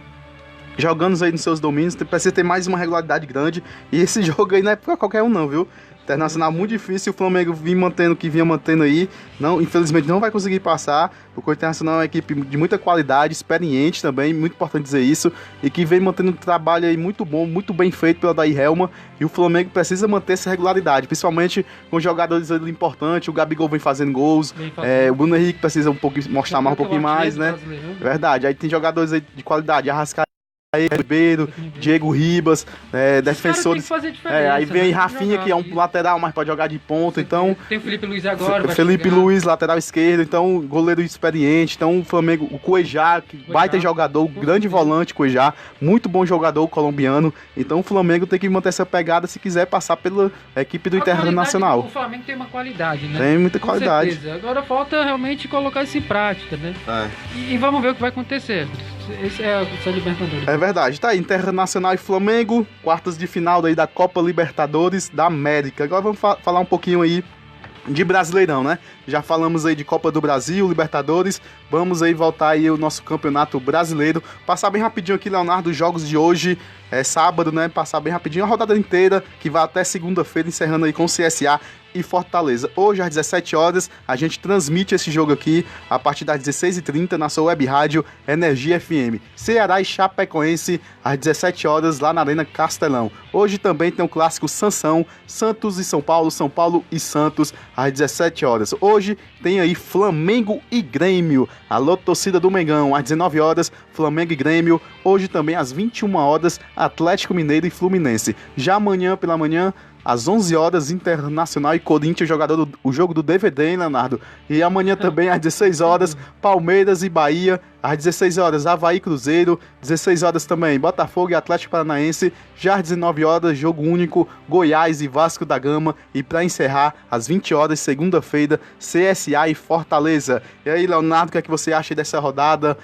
jogando aí nos seus domínios, precisa ter mais uma regularidade grande. E esse jogo aí não é pra qualquer um não, viu? Internacional muito difícil, o Flamengo vinha mantendo aí, não, infelizmente não vai conseguir passar, porque o Internacional é uma equipe de muita qualidade, experiente também, muito importante dizer isso, e que vem mantendo um trabalho aí muito bom, muito bem feito pela Daí Helma, e o Flamengo precisa manter essa regularidade, principalmente com jogadores importantes, o Gabigol vem fazendo gols, o Bruno Henrique precisa mostrar mais um pouquinho mais, né? Verdade, aí tem jogadores aí de qualidade, Arrascaeta Ribeiro, Diego Ribas, defensores. Aí vem aí Rafinha, que é um lateral, mas pode jogar de ponta. Então, tem o Felipe Luiz agora. Felipe Luiz, lateral esquerdo. Então, goleiro experiente. Então, o Flamengo, o Cuejá, que baita jogador, grande volante, Cuejá, muito bom jogador colombiano. Então, o Flamengo tem que manter essa pegada se quiser passar pela equipe do Internacional. O Flamengo tem uma qualidade, né? Tem muita qualidade. Certeza. Agora falta realmente colocar isso em prática, né? E vamos ver o que vai acontecer. Esse é o Libertadores. É verdade, tá aí, Internacional e Flamengo, quartas de final daí da Copa Libertadores da América. Agora vamos falar um pouquinho aí de Brasileirão, né? Já falamos aí de Copa do Brasil, Libertadores, vamos aí voltar aí o nosso Campeonato Brasileiro. Passar bem rapidinho aqui, Leonardo, os jogos de hoje, sábado, né? Passar bem rapidinho a rodada inteira, que vai até segunda-feira, encerrando aí com CSA e Fortaleza. Hoje às 17 horas a gente transmite esse jogo aqui a partir das 16h30 na sua web rádio Energia FM. Ceará e Chapecoense às 17 horas lá na Arena Castelão. Hoje também tem um clássico Sansão, Santos e São Paulo e Santos às 17 horas. Hoje tem aí Flamengo e Grêmio. Alô, torcida do Mengão, às 19 horas Flamengo e Grêmio. Hoje também às 21 horas Atlético Mineiro e Fluminense. Já amanhã pela manhã às 11 horas, Internacional e Corinthians, o jogo do DVD, hein, Leonardo? E amanhã também, às 16 horas, Palmeiras e Bahia. Às 16 horas, Avaí e Cruzeiro. 16 horas também, Botafogo e Atlético Paranaense. Já às 19 horas, jogo único, Goiás e Vasco da Gama. E para encerrar, às 20 horas, segunda-feira, CSA e Fortaleza. E aí, Leonardo, o que é que você acha dessa rodada?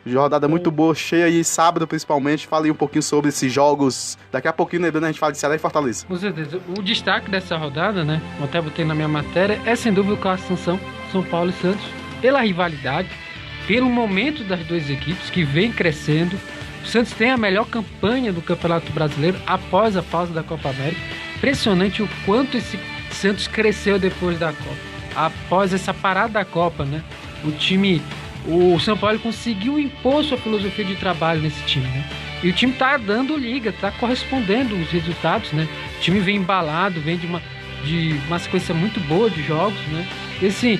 Rodada muito boa, cheia aí, sábado principalmente. Fale um pouquinho sobre esses jogos. Daqui a pouquinho, lembrando, a gente fala de Ceará e Fortaleza. Com certeza. O destaque dessa rodada, né? Eu até botei na minha matéria, é sem dúvida o clássico São Paulo e Santos. Pela rivalidade, pelo momento das duas equipes que vem crescendo. O Santos tem a melhor campanha do Campeonato Brasileiro após a pausa da Copa América. Impressionante o quanto esse Santos cresceu depois da Copa. Após essa parada da Copa, né? O São Paulo conseguiu impor sua filosofia de trabalho nesse time, né? E o time tá dando liga, tá correspondendo os resultados, né? O time vem embalado, vem de uma sequência muito boa de jogos, né? E assim,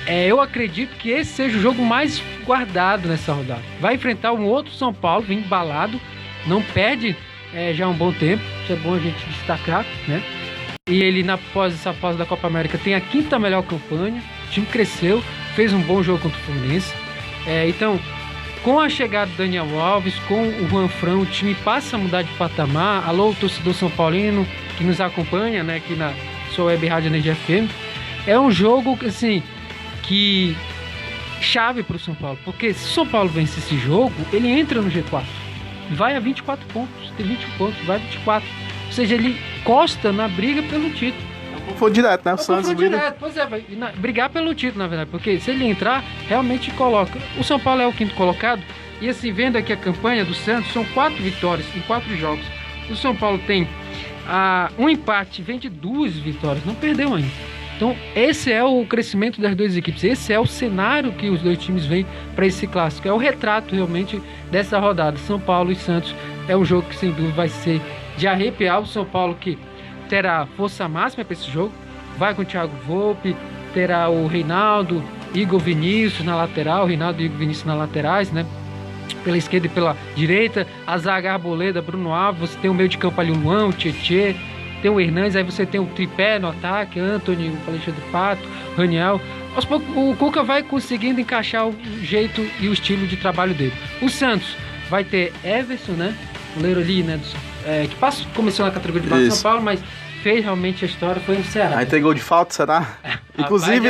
eu acredito que esse seja o jogo mais guardado nessa rodada. Vai enfrentar um outro São Paulo, vem embalado, não perde já há um bom tempo, isso é bom a gente destacar, né? E ele, após essa pausa da Copa América, tem a quinta melhor campanha, o time cresceu, fez um bom jogo contra o Fluminense. Então, com a chegada do Daniel Alves, com o Juan Fran, o time passa a mudar de patamar. Alô, torcedor São Paulino que nos acompanha, né, aqui na sua web rádio Energia FM. É um jogo, assim, que chave para o São Paulo, porque se o São Paulo vence esse jogo, ele entra no G4, vai a 24 pontos, tem 21 pontos, vai a 24. Ou seja, ele encosta na briga pelo título. Foi direto, né? O Santos direto. Pois é, vai brigar pelo título, na verdade, porque se ele entrar, realmente coloca. O São Paulo é o quinto colocado, e assim, vendo aqui a campanha do Santos, são 4 vitórias em 4 jogos. O São Paulo tem um empate, vem de 2 vitórias, não perdeu ainda. Então, esse é o crescimento das duas equipes, esse é o cenário que os dois times vêm para esse clássico. É o retrato, realmente, dessa rodada. São Paulo e Santos é um jogo que, sem dúvida, vai ser de arrepiar. O São Paulo que terá força máxima para esse jogo, vai com o Thiago Volpe, terá o Reinaldo, Igor Vinícius na lateral, Reinaldo e Igor Vinícius nas laterais, né? Pela esquerda e pela direita, a zaga Arboleda, Bruno Alves, você tem o meio de campo ali o Luan, o Tietê, tem o Hernandes, aí você tem o tripé no ataque, Antony, o Alexandre Pato, o Raniel. Aos poucos o Cuca vai conseguindo encaixar o jeito e o estilo de trabalho dele. O Santos vai ter Everson, né? Goleiro ali, né? Que começou na categoria de base do São Paulo, mas fez realmente a história, foi no Ceará. Aí tem gol de falta, será? Inclusive,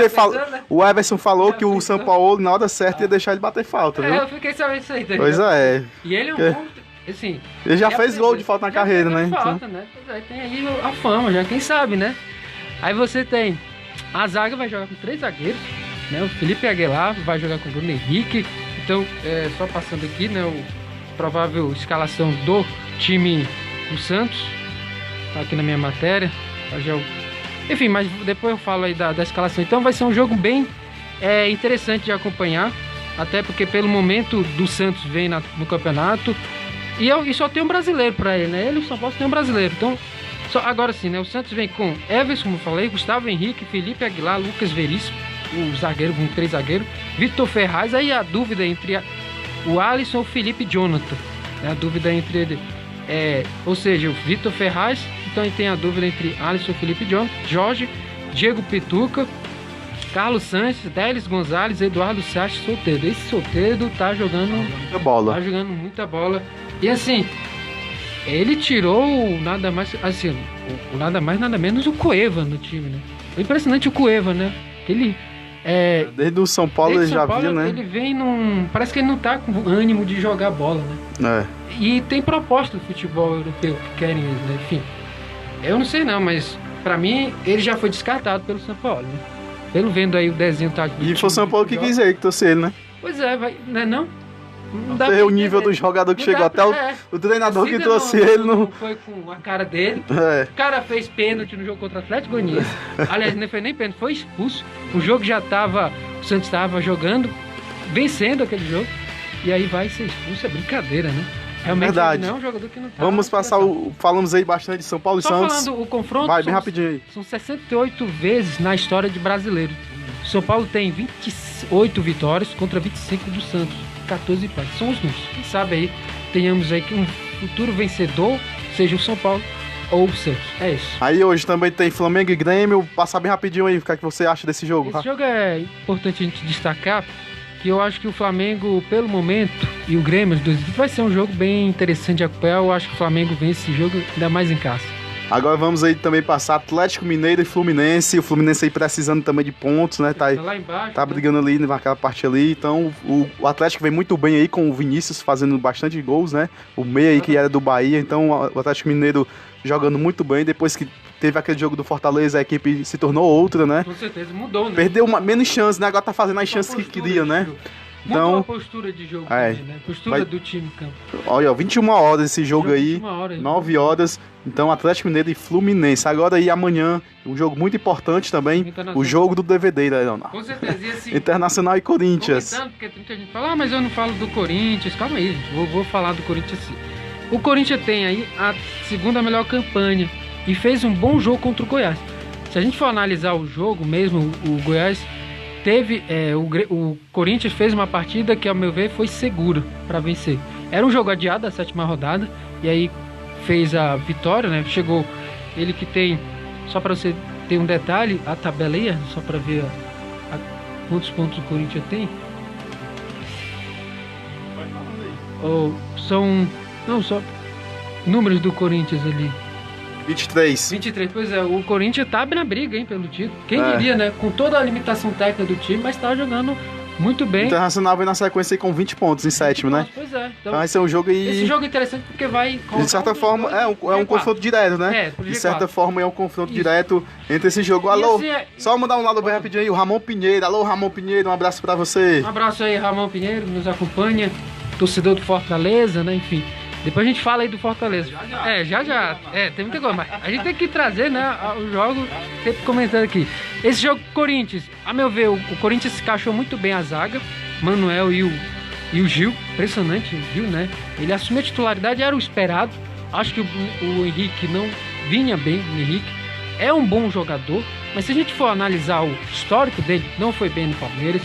o Everson falou que o São Paulo, na hora certa, ia deixar ele bater falta, viu? Eu fiquei sabendo isso aí. Tá? Pois é. E ele é um bom, assim... Ele já fez gol de falta na carreira, né? Falta, né? Pois é, tem aí a fama, já quem sabe, né? Aí você tem... A zaga vai jogar com 3 zagueiros, né? O Felipe Aguilar vai jogar com o Bruno Henrique. Então, só passando aqui, né? O provável escalação do time do Santos. Tá aqui na minha matéria. Enfim, mas depois eu falo aí da escalação. Então vai ser um jogo bem interessante de acompanhar. Até porque pelo momento do Santos vem no campeonato. E só tem um brasileiro para ele, né? Ele e o São Paulo tem um brasileiro. Então, agora sim, né? O Santos vem com Everson, como eu falei, Gustavo Henrique, Felipe Aguilar, Lucas Veríssimo, o zagueiro, com 3 zagueiros, Vitor Ferraz. Aí a dúvida entre o Alisson e o Felipe Jonathan. A dúvida entre ele ou seja, o Vitor Ferraz. Então aí tem a dúvida entre Alisson, Felipe Jorge, Diego Pituca, Carlos Sanches, Délis Gonzalez, Eduardo Sachs, Soteldo. Esse Soteldo tá jogando muita bola. Tá jogando muita bola. E assim, ele tirou nada mais nada menos o Cueva no time, né? É impressionante o Cueva, né? Ele desde o São Paulo ele já viu, né? Ele vem parece que ele não tá com ânimo de jogar bola, né? E tem proposta do futebol europeu que querem ele, né? Enfim, eu não sei não, mas pra mim ele já foi descartado pelo São Paulo, né? Pelo vendo aí o desenho tá. E foi o São Paulo que quis aí, que trouxe ele, né? Pois é, vai, né? Não dá o nível do jogador que chegou, até o treinador que trouxe ele não foi com a cara dele. O cara fez pênalti no jogo contra o Atlético Goianiense. Aliás, não foi nem pênalti, foi expulso. O jogo já tava, o Santos estava jogando, vencendo aquele jogo, e aí vai ser expulso, é brincadeira, né? Realmente verdade. Não é um jogador que não tá. Vamos passar falamos aí bastante de São Paulo e Santos. Só falando o confronto. Vai bem rapidinho aí. São 68 vezes na história de brasileiro. São Paulo tem 28 vitórias contra 25 do Santos. 14 empates. São os números. Quem sabe aí tenhamos aí que um futuro vencedor seja o São Paulo ou o Santos. É isso. Aí hoje também tem Flamengo e Grêmio. Passar bem rapidinho aí, o que você acha desse jogo? Esse jogo é importante a gente destacar, que eu acho que o Flamengo, pelo momento, e o Grêmio, os dois, vai ser um jogo bem interessante de acompanhar. Eu acho que o Flamengo vence esse jogo, ainda mais em casa. Agora vamos aí também passar Atlético Mineiro e Fluminense. O Fluminense aí precisando também de pontos, né? Tá lá embaixo. Tá brigando ali naquela parte ali. Então o Atlético vem muito bem aí com o Vinícius fazendo bastante gols, né? O meia aí que era do Bahia. Então o Atlético Mineiro jogando muito bem. Depois que teve aquele jogo do Fortaleza, a equipe se tornou outra, né? Com certeza, mudou, né? Perdeu menos chance, né? Agora tá fazendo as chances que queria, né? Então, a postura de jogo também, né? Postura do time em campo. Olha, 21 horas esse jogo aí, 9 horas. Então, Atlético Mineiro e Fluminense. Agora aí, amanhã, um jogo muito importante também, o jogo do DVD, né, Leonardo? Com certeza. E assim, Internacional e Corinthians. Porque muita gente fala, mas eu não falo do Corinthians. Calma aí, vou falar do Corinthians sim. O Corinthians tem aí a segunda melhor campanha e fez um bom jogo contra o Goiás. Se a gente for analisar o jogo mesmo, o Goiás teve, o Corinthians fez uma partida que, ao meu ver, foi segura para vencer. Era um jogo adiado da 7ª rodada, e aí fez a vitória, né? Chegou ele que tem, só para você ter um detalhe, a tabela aí, só para ver quantos pontos o Corinthians tem. Só números do Corinthians ali. 23, pois é, o Corinthians tá na briga, hein, pelo título. Quem diria, né? Com toda a limitação técnica do time, mas tá jogando muito bem. O Internacional vem na sequência aí com 20 pontos em 7º, né? Pois é. Então vai ser um jogo aí... Esse jogo é interessante porque vai... De certa forma, é um confronto direto, né? De certa forma, é um confronto direto entre esse jogo. Alô, assim só mandar um lado bem rapidinho aí, o Ramon Pinheiro. Alô, Ramon Pinheiro, um abraço pra você. Um abraço aí, Ramon Pinheiro, que nos acompanha. Torcedor do Fortaleza, né? Enfim... Depois a gente fala aí do Fortaleza. Já. Tem muita coisa, mas a gente tem que trazer, né, o jogo, sempre comentando aqui. Esse jogo Corinthians, a meu ver, o Corinthians se encaixou muito bem a zaga, Manuel e o Gil, impressionante, o Gil, né? Ele assumiu a titularidade, era o esperado. Acho que o Henrique não vinha bem, o Henrique é um bom jogador, mas se a gente for analisar o histórico dele, não foi bem no Palmeiras,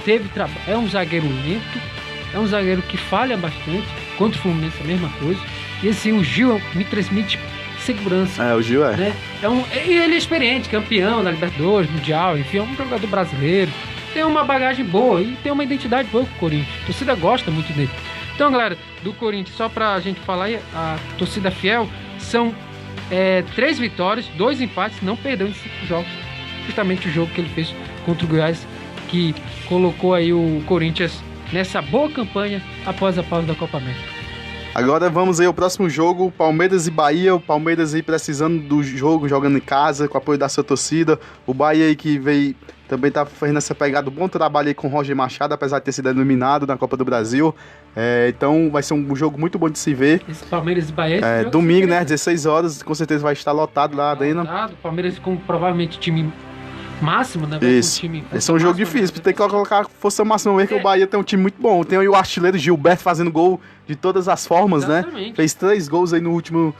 teve trabalho, é um zagueiro lento, é um zagueiro que falha bastante. Contra o Fluminense a mesma coisa. E assim, o Gil me transmite segurança. O Gil é. Né? E ele é experiente, campeão da Libertadores, Mundial, enfim, é um jogador brasileiro. Tem uma bagagem boa e tem uma identidade boa com o Corinthians. A torcida gosta muito dele. Então, galera, do Corinthians, só pra gente falar aí, a torcida fiel, são 3 vitórias, 2 empates, não perdeu em 5 jogos. Justamente o jogo que ele fez contra o Goiás, que colocou aí o Corinthians nessa boa campanha após a pausa da Copa América. Agora vamos aí ao próximo jogo, Palmeiras e Bahia. O Palmeiras aí precisando do jogo, jogando em casa, com o apoio da sua torcida. O Bahia aí que veio, também tá fazendo essa pegada, um bom trabalho aí com o Roger Machado, apesar de ter sido eliminado na Copa do Brasil. Então vai ser um jogo muito bom de se ver. Esse Palmeiras e Bahia... domingo, né, às 16 horas, com certeza vai estar lotado lá dentro. Lotado, Palmeiras com provavelmente time máximo, né? Isso. Esse é um jogo difícil, tem que colocar força máxima mesmo, que o Bahia tem um time muito bom. Tem aí o artilheiro Gilberto fazendo gol de todas as formas, Exatamente. né? Fez 3 gols aí no último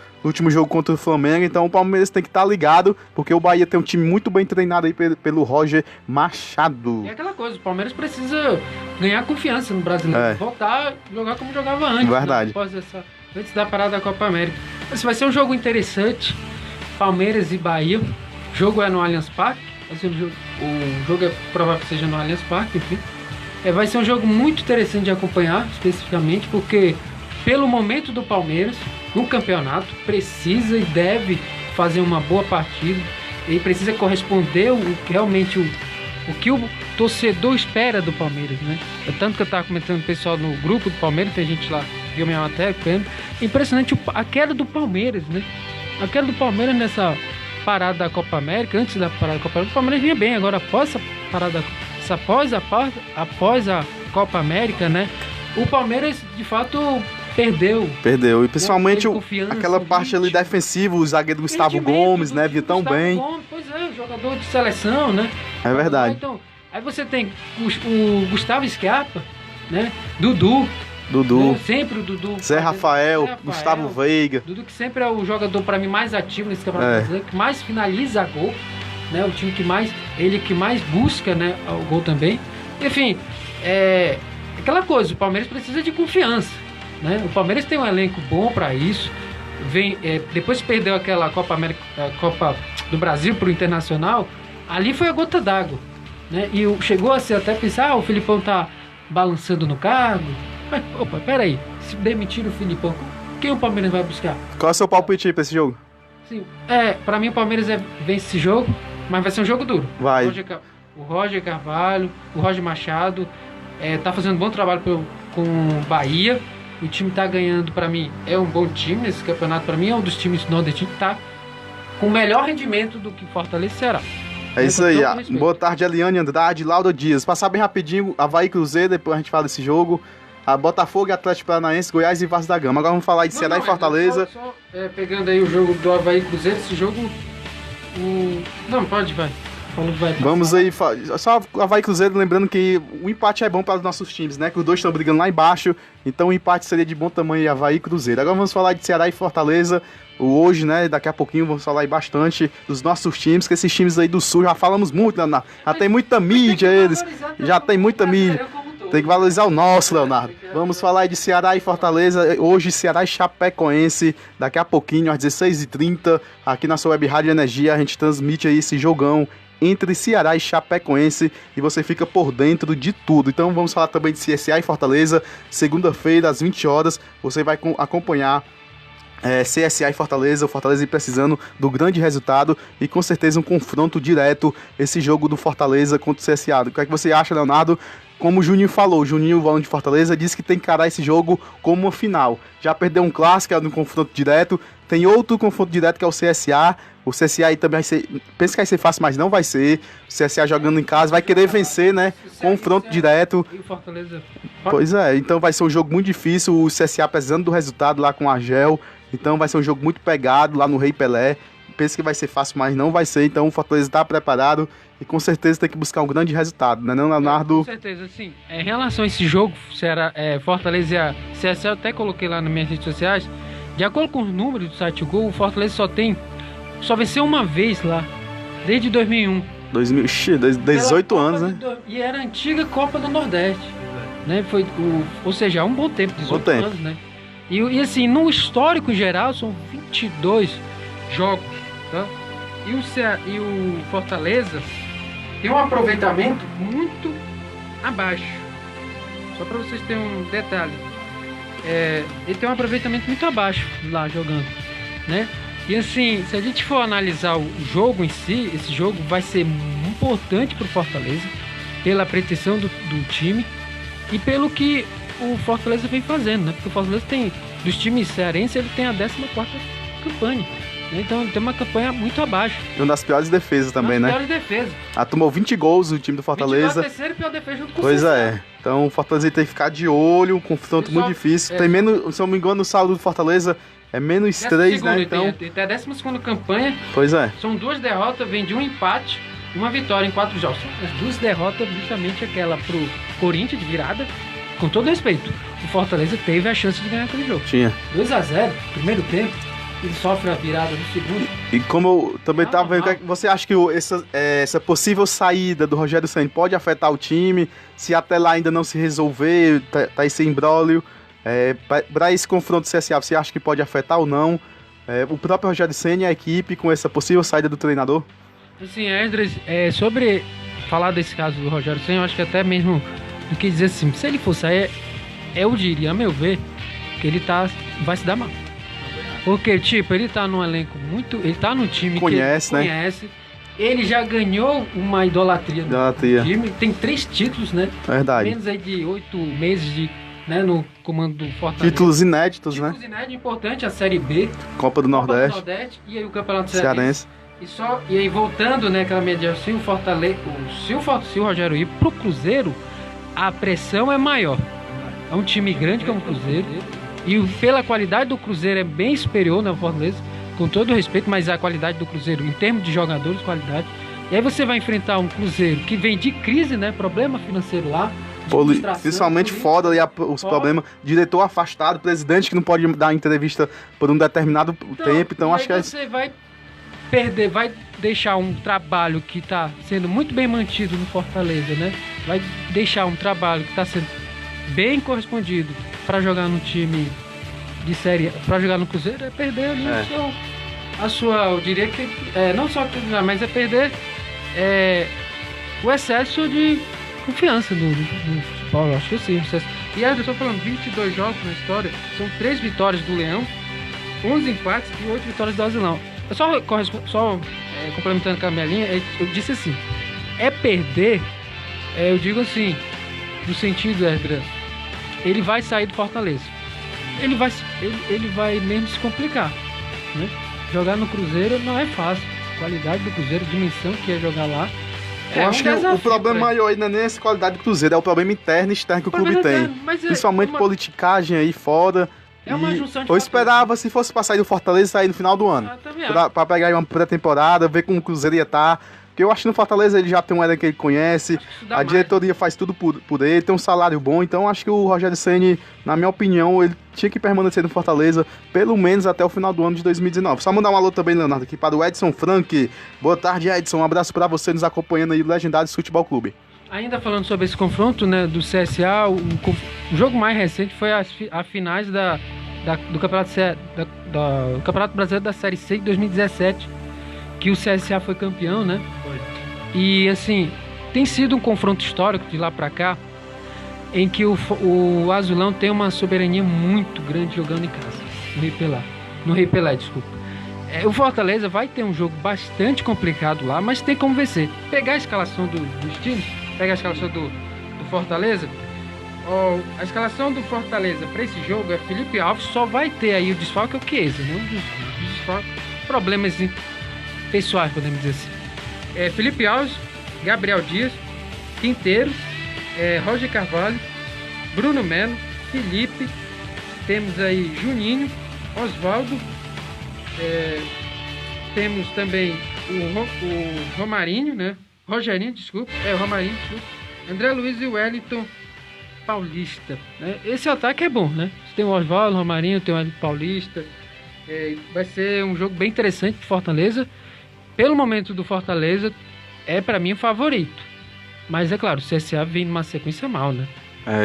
jogo contra o Flamengo, então o Palmeiras tem que estar ligado, porque o Bahia tem um time muito bem treinado aí pelo Roger Machado. É aquela coisa, o Palmeiras precisa ganhar confiança no brasileiro, voltar a jogar como jogava antes. Verdade. Né? Antes da parada da Copa América. Esse vai ser um jogo interessante, Palmeiras e Bahia. O jogo é no Allianz Parque, o jogo é provável que seja no Allianz Parque, enfim. Vai ser um jogo muito interessante de acompanhar, especificamente, porque pelo momento do Palmeiras, no campeonato, precisa e deve fazer uma boa partida, e precisa corresponder realmente o que o torcedor espera do Palmeiras, né? É tanto que eu estava comentando com o pessoal no grupo do Palmeiras, tem gente lá, viu minha matéria, impressionante a queda do Palmeiras, né? A queda do Palmeiras nessa parada da Copa América, antes da parada da Copa América, o Palmeiras vinha bem, agora após essa parada, após a Copa América, né? O Palmeiras, de fato, perdeu. E principalmente aquela parte ali defensiva, o zagueiro Gustavo Gomes, né? Vinha tão bem. Pois é, jogador de seleção, né? É verdade. Então, aí você tem o Gustavo Scarpa, né? Dudu. Né? Sempre o Dudu. Zé Rafael, Gustavo Veiga. Dudu, que sempre é o jogador, para mim, mais ativo nesse campeonato brasileiro, que mais finaliza gol, né? O time que mais busca, né, o gol também. Enfim, aquela coisa, o Palmeiras precisa de confiança, né? O Palmeiras tem um elenco bom para isso. Depois que perdeu aquela Copa América, a Copa do Brasil pro Internacional, ali foi a gota d'água, né? E chegou a ser até pensar, o Filipão tá balançando no cargo. Mas, opa, peraí, se demitir o Filipão, quem o Palmeiras vai buscar? Qual é o seu palpite aí pra esse jogo? Sim, pra mim o Palmeiras vence esse jogo, mas vai ser um jogo duro. Vai. O Roger Carvalho, o Roger Machado, tá fazendo um bom trabalho com o Bahia. O time tá ganhando, pra mim, é um bom time nesse campeonato. Pra mim é um dos times nordestinos que tá com melhor rendimento do que Fortaleza e Ceará. É isso aí. Boa tarde, Eliane Andrade, Laura Dias. Passar bem rapidinho, Avaí Cruzeiro, depois a gente fala desse jogo. A Botafogo, Atlético Paranaense, Goiás e Vasco da Gama. Agora vamos falar de Ceará e Fortaleza. Só pegando aí o jogo do Avaí Cruzeiro, esse jogo... Não, pode, vai. Vamos aí, só Avaí Cruzeiro, lembrando que o empate é bom para os nossos times, né? Que os dois estão brigando lá embaixo, então o empate seria de bom tamanho em Avaí Cruzeiro. Agora vamos falar de Ceará e Fortaleza, hoje, né? Daqui a pouquinho vamos falar aí bastante dos nossos times, que esses times aí do Sul já falamos muito, Leonardo. Já tem muita mídia eles, já tem muita mídia. Tem que valorizar o nosso, Leonardo. Vamos falar aí de Ceará e Fortaleza. Hoje, Ceará e Chapecoense. Daqui a pouquinho, às 16h30, aqui na sua Web Rádio Energia, a gente transmite aí esse jogão entre Ceará e Chapecoense e você fica por dentro de tudo. Então vamos falar também de CSA e Fortaleza. Segunda-feira, às 20 horas, você vai acompanhar CSA e Fortaleza, o Fortaleza precisando do grande resultado e com certeza um confronto direto, esse jogo do Fortaleza contra o CSA. O que é que você acha, Leonardo? Como o Juninho falou, o Juninho, o volante de Fortaleza, disse que tem que encarar esse jogo como uma final. Já perdeu um clássico, é um confronto direto, tem outro confronto direto que é o CSA. O CSA aí também vai ser, pensa que vai ser fácil, mas não vai ser. O CSA jogando em casa, vai querer vencer, né? Confronto direto. E o Fortaleza... Pois é, então vai ser um jogo muito difícil, o CSA precisando do resultado lá com o Argel. Então vai ser um jogo muito pegado lá no Rei Pelé. Pensa que vai ser fácil, mas não vai ser. Então o Fortaleza está preparado e com certeza tem que buscar um grande resultado, né, não, Leonardo? Com certeza, sim. Em relação a esse jogo, Fortaleza e CSA, eu até coloquei lá nas minhas redes sociais. De acordo com os números do site Gol, o Fortaleza só venceu uma vez lá, desde 2001. 18 anos, né? E era a antiga Copa do Nordeste, né? Ou seja, há um bom tempo, 18 anos, né? E assim, no histórico em geral, são 22 jogos, tá? E o Fortaleza tem um aproveitamento muito abaixo. Só para vocês terem um detalhe. Ele tem um aproveitamento muito abaixo lá jogando, né? E assim, se a gente for analisar o jogo em si, esse jogo vai ser importante para o Fortaleza, pela pretensão do time e pelo que o Fortaleza vem fazendo, né? Porque o Fortaleza tem, dos times cearenses, ele tem a 14ª campanha. Então ele tem uma campanha muito abaixo. E uma das piores defesas também, né? Piores defesas. Tomou 20 gols o time do Fortaleza. 20 gols, a terceira pior defesa junto com Pois é. Então o Fortaleza tem que ficar de olho, um confronto muito difícil. Tem menos, se eu não me engano, o saldo do Fortaleza é -3, né? Então... Tem até a 12ª campanha. Pois é. São 2 derrotas, vem de um empate uma vitória em 4 jogos. As 2 derrotas, justamente aquela pro Corinthians de virada. Com todo respeito, o Fortaleza teve a chance de ganhar aquele jogo. Tinha. 2-0, primeiro tempo, ele sofre a virada no segundo. E como eu também estava vendo, você acha que essa possível saída do Rogério Ceni pode afetar o time? Se até lá ainda não se resolver, tá esse imbróglio, para esse confronto do CSA, você acha que pode afetar ou não? O próprio Rogério Ceni e a equipe com essa possível saída do treinador? Assim, Esdras, sobre falar desse caso do Rogério Ceni, eu acho que até mesmo do que dizer assim, se ele for sair, eu diria, a meu ver, que ele vai se dar mal. Porque, tipo, ele tá num elenco muito... Ele tá num time conhece, que ele conhece. Ele já ganhou uma idolatria do time. Tem 3 títulos, né? Verdade. Menos aí de 8 meses no comando do Fortaleza. Títulos inéditos, né? Títulos inéditos, importante, a Série B. Copa do Nordeste. E aí o Campeonato Cearense. E aí, voltando, né, aquela mediação, se o Fortaleza... Se o Rogério ir pro Cruzeiro, a pressão é maior. É um time grande que é um Cruzeiro. E pela qualidade do Cruzeiro é bem superior na Fortaleza, com todo respeito, mas a qualidade do Cruzeiro, em termos de jogadores, qualidade. E aí você vai enfrentar um Cruzeiro que vem de crise, né? Problema financeiro lá. Principalmente foda ali os problemas. Diretor afastado, presidente que não pode dar entrevista por um determinado tempo. Então acho que você vai perder, vai deixar um trabalho que está sendo muito bem mantido no Fortaleza, né? Vai deixar um trabalho que está sendo bem correspondido para jogar no time de série, para jogar no Cruzeiro, é perder ali eu diria que não só mas é perder o excesso de confiança no futebol, acho que sim. E aí eu estou falando 22 jogos na história, são 3 vitórias do Leão, 11 empates e 8 vitórias do Azulão. Eu só complementando com a minha linha, eu disse assim, perder, eu digo assim, no sentido, ele vai sair do Fortaleza. Ele vai mesmo se complicar, né? Jogar no Cruzeiro não é fácil. A qualidade do Cruzeiro, a dimensão que é jogar lá. Eu acho que o problema maior aí não é nem essa qualidade do Cruzeiro, é o problema interno e externo que o clube tem. Principalmente politicagem aí foda. É uma junção de eu esperava, se fosse pra sair do Fortaleza, sair no final do ano. Pra pegar aí uma pré-temporada, ver como o Cruzeiro ia estar. Porque eu acho que no Fortaleza ele já tem um elenco que ele conhece, a diretoria faz tudo por ele, tem um salário bom, então acho que o Rogério Ceni, na minha opinião, ele tinha que permanecer no Fortaleza, pelo menos até o final do ano de 2019. Só mandar um alô também, Leonardo, aqui para o Edson Frank. Boa tarde, Edson, um abraço para você nos acompanhando aí do Legendários Futebol Clube. Ainda falando sobre esse confronto, né, do CSA, o jogo mais recente foi a finais do Campeonato Brasileiro da Série C de 2017, que o CSA foi campeão, né? Foi. E assim, tem sido um confronto histórico de lá pra cá, em que o Azulão tem uma soberania muito grande jogando em casa, no Rei Pelé, desculpa. O Fortaleza vai ter um jogo bastante complicado lá, mas tem como vencer. Pegar a escalação dos times, pegar a escalação do Fortaleza, a escalação do Fortaleza para esse jogo é Felipe Alves, só vai ter aí o desfalque, é o Chiesa, né? Um desfalque, problemas pessoais, podemos dizer assim. Felipe Alves, Gabriel Dias, Quinteiro, Roger Carvalho, Bruno Melo, Felipe, temos aí Juninho, Osvaldo, temos também o Romarinho, né? Rogerinho, desculpa, André Luiz e Wellington Paulista, né? Esse ataque é bom, né? Tem o Osvaldo, o Romarinho, tem o Wellington Paulista. Vai ser um jogo bem interessante pro Fortaleza. Pelo momento do Fortaleza, para mim o favorito. Mas é claro, o CSA vem numa sequência mal, né?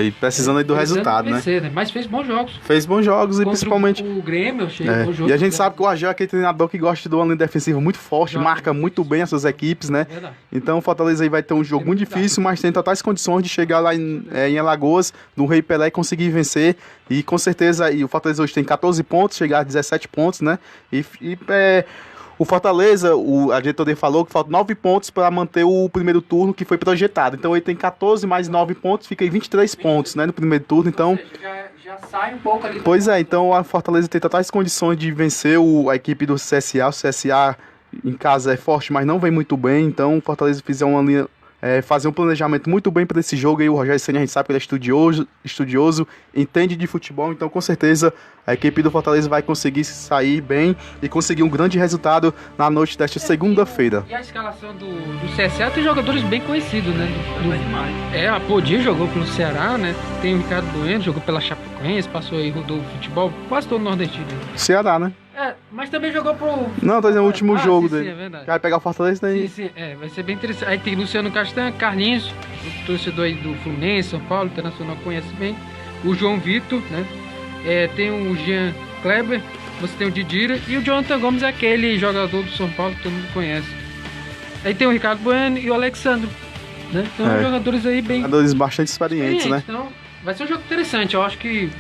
E precisando aí do resultado, vencer, né? Mas fez bons jogos. Fez bons jogos e principalmente... o Grêmio, bom jogo. E a gente sabe que o Agel é aquele treinador que gosta de uma linha defensiva muito forte, marca muito bem as suas equipes, né? Verdade. Então o Fortaleza aí vai ter um jogo muito difícil, mas tem totais condições de chegar lá em Alagoas, no Rei Pelé, e conseguir vencer. E com certeza o Fortaleza hoje tem 14 pontos, chegar a 17 pontos, né? O Fortaleza, a diretoria falou que faltam 9 pontos para manter o primeiro turno que foi projetado. Então ele tem 14 mais 9 pontos, fica em 23 pontos, né, no primeiro turno. Então já sai um pouco ali. Pois então a Fortaleza tem totais condições de vencer a equipe do CSA. O CSA em casa é forte, mas não vem muito bem. Então o Fortaleza fizer uma linha fazer um planejamento muito bem para esse jogo. E o Rogério Ceni, a gente sabe que ele é estudioso, entende de futebol, então com certeza a equipe do Fortaleza vai conseguir sair bem e conseguir um grande resultado na noite desta segunda-feira. E a escalação do CSA tem jogadores bem conhecidos, né? A Podi jogou pelo Ceará, né? Tem o Ricardo Bueno, jogou pela Chapecoense, passou aí, rodou o futebol, quase todo nordestino. Ceará, né? Mas também jogou pro... Não, tô dizendo o último jogo sim, dele. É verdade. Vai pegar o Fortaleza daí. Sim, vai ser bem interessante. Aí tem Luciano Castanha, Carlinhos, o torcedor aí do Fluminense, São Paulo, Internacional conhece bem. O João Vitor, né? Tem o Jean Kleber, você tem o Didira e o Jonathan Gomes é aquele jogador do São Paulo que todo mundo conhece. Aí tem o Ricardo Bueno e o Alexandre, né? Então jogadores aí bem... Jogadores bastante experientes, né? Então vai ser um jogo interessante, eu acho que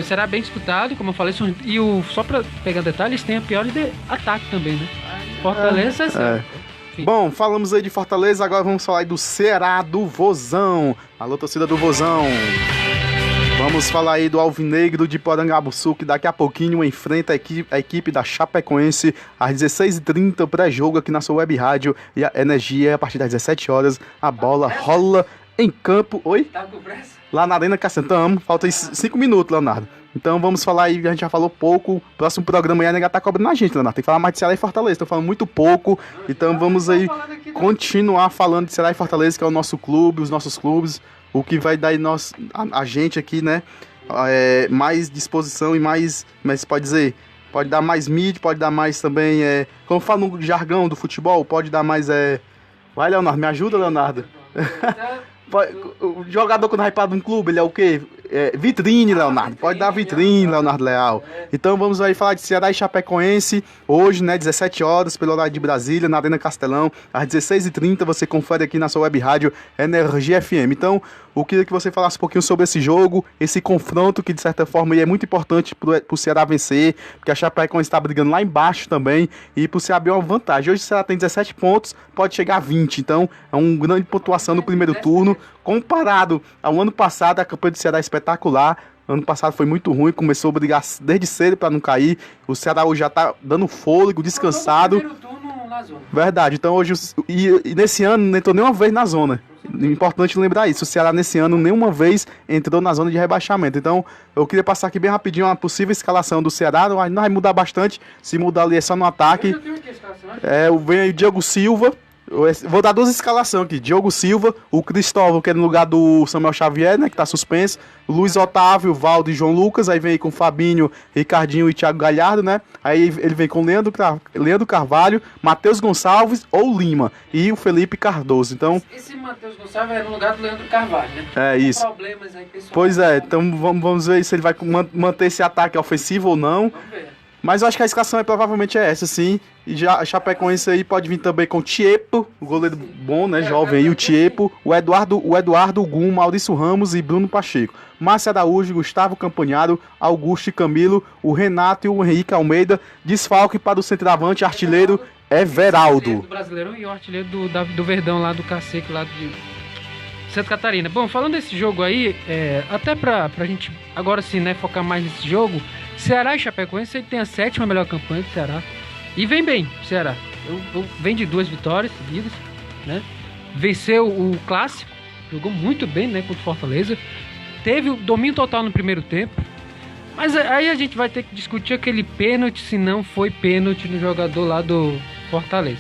será bem disputado, como eu falei, só pra pegar detalhes, tem a pior de ataque também, né? Fortaleza Bom, falamos aí de Fortaleza, agora vamos falar aí do Ceará do Vozão. Alô, torcida do Vozão. Vamos falar aí do Alvinegro de Porangabuçu, que daqui a pouquinho enfrenta a equipe da Chapecoense às 16h30, pré-jogo aqui na sua web rádio. E a Energia, a partir das 17 horas, a bola rola em campo. Oi? Tá com pressa? Lá na Arena Cassentão, falta 5 minutos, Leonardo. Então vamos falar aí, a gente já falou pouco. Próximo programa aí a nega tá cobrando a gente, Leonardo. Tem que falar mais de Ceará e Fortaleza, tô falando muito pouco. Então vamos aí continuar falando de Ceará e Fortaleza, que é o nosso clube, os nossos clubes. O que vai dar a gente aqui, né? Mais disposição e mais. Mas pode dizer. Pode dar mais mídia, pode dar mais também. Como fala no jargão do futebol, pode dar mais. Vai, Leonardo, me ajuda, Leonardo. O jogador quando vai para um clube, ele é o quê? Vitrine, Leonardo. Pode dar vitrine, Leonardo Leal. Então vamos aí falar de Ceará e Chapecoense. Hoje, né, 17 horas, pelo horário de Brasília, na Arena Castelão. Às 16h30, você confere aqui na sua web rádio Energia FM. Então, eu queria que você falasse um pouquinho sobre esse jogo, esse confronto que, de certa forma, é muito importante pro Ceará vencer, porque a Chapecoense está brigando lá embaixo também, e pro Ceará abrir uma vantagem. Hoje o Ceará tem 17 pontos, pode chegar a 20. Então, é uma grande pontuação no primeiro turno. Comparado ao ano passado, a campanha do Ceará é espetacular. Ano passado foi muito ruim, começou a brigar desde cedo para não cair. O Ceará hoje já tá dando fôlego, descansado. Verdade, então hoje e nesse ano não entrou nenhuma vez na zona. Importante lembrar isso, o Ceará nesse ano nenhuma vez entrou na zona de rebaixamento. Então eu queria passar aqui bem rapidinho uma possível escalação do Ceará. Não vai mudar bastante, se mudar ali é só no ataque. Vem aí o Diego Silva. Vou dar 2 escalações aqui. Diogo Silva, o Cristóvão, que é no lugar do Samuel Xavier, né, que tá suspenso. Luiz Otávio, Valdo e João Lucas. Aí vem aí com Fabinho, Ricardinho e Thiago Galhardo, né? Aí ele vem com Leandro Carvalho, Matheus Gonçalves ou Lima. E o Felipe Cardoso. Então, esse Matheus Gonçalves é no lugar do Leandro Carvalho, né? É isso. Problemas aí, pessoal. Pois é, então vamos ver se ele vai manter esse ataque ofensivo ou não. Vamos ver. Mas eu acho que a escalação provavelmente é essa, sim. E já a Chapecoense aí pode vir também com o Tiepo, o goleiro bom, né, jovem aí, o Tiepo, o Eduardo, o Gum, Maurício Ramos e Bruno Pacheco. Márcio Araújo, Gustavo Campanhado, Augusto e Camilo, o Renato e o Henrique Almeida. Desfalque para o centroavante artilheiro Everaldo. Do Brasileirão e o artilheiro do Verdão lá, do Cacique lá de Santa Catarina. Bom, falando desse jogo aí, até pra gente agora sim, né, focar mais nesse jogo, Ceará e Chapecoense tem a 7ª melhor campanha do Ceará. E vem bem, Ceará. Vem de 2 vitórias seguidas, né? Venceu o Clássico, jogou muito bem, né, contra o Fortaleza. Teve o domínio total no primeiro tempo. Mas aí a gente vai ter que discutir aquele pênalti, se não foi pênalti no jogador lá do Fortaleza.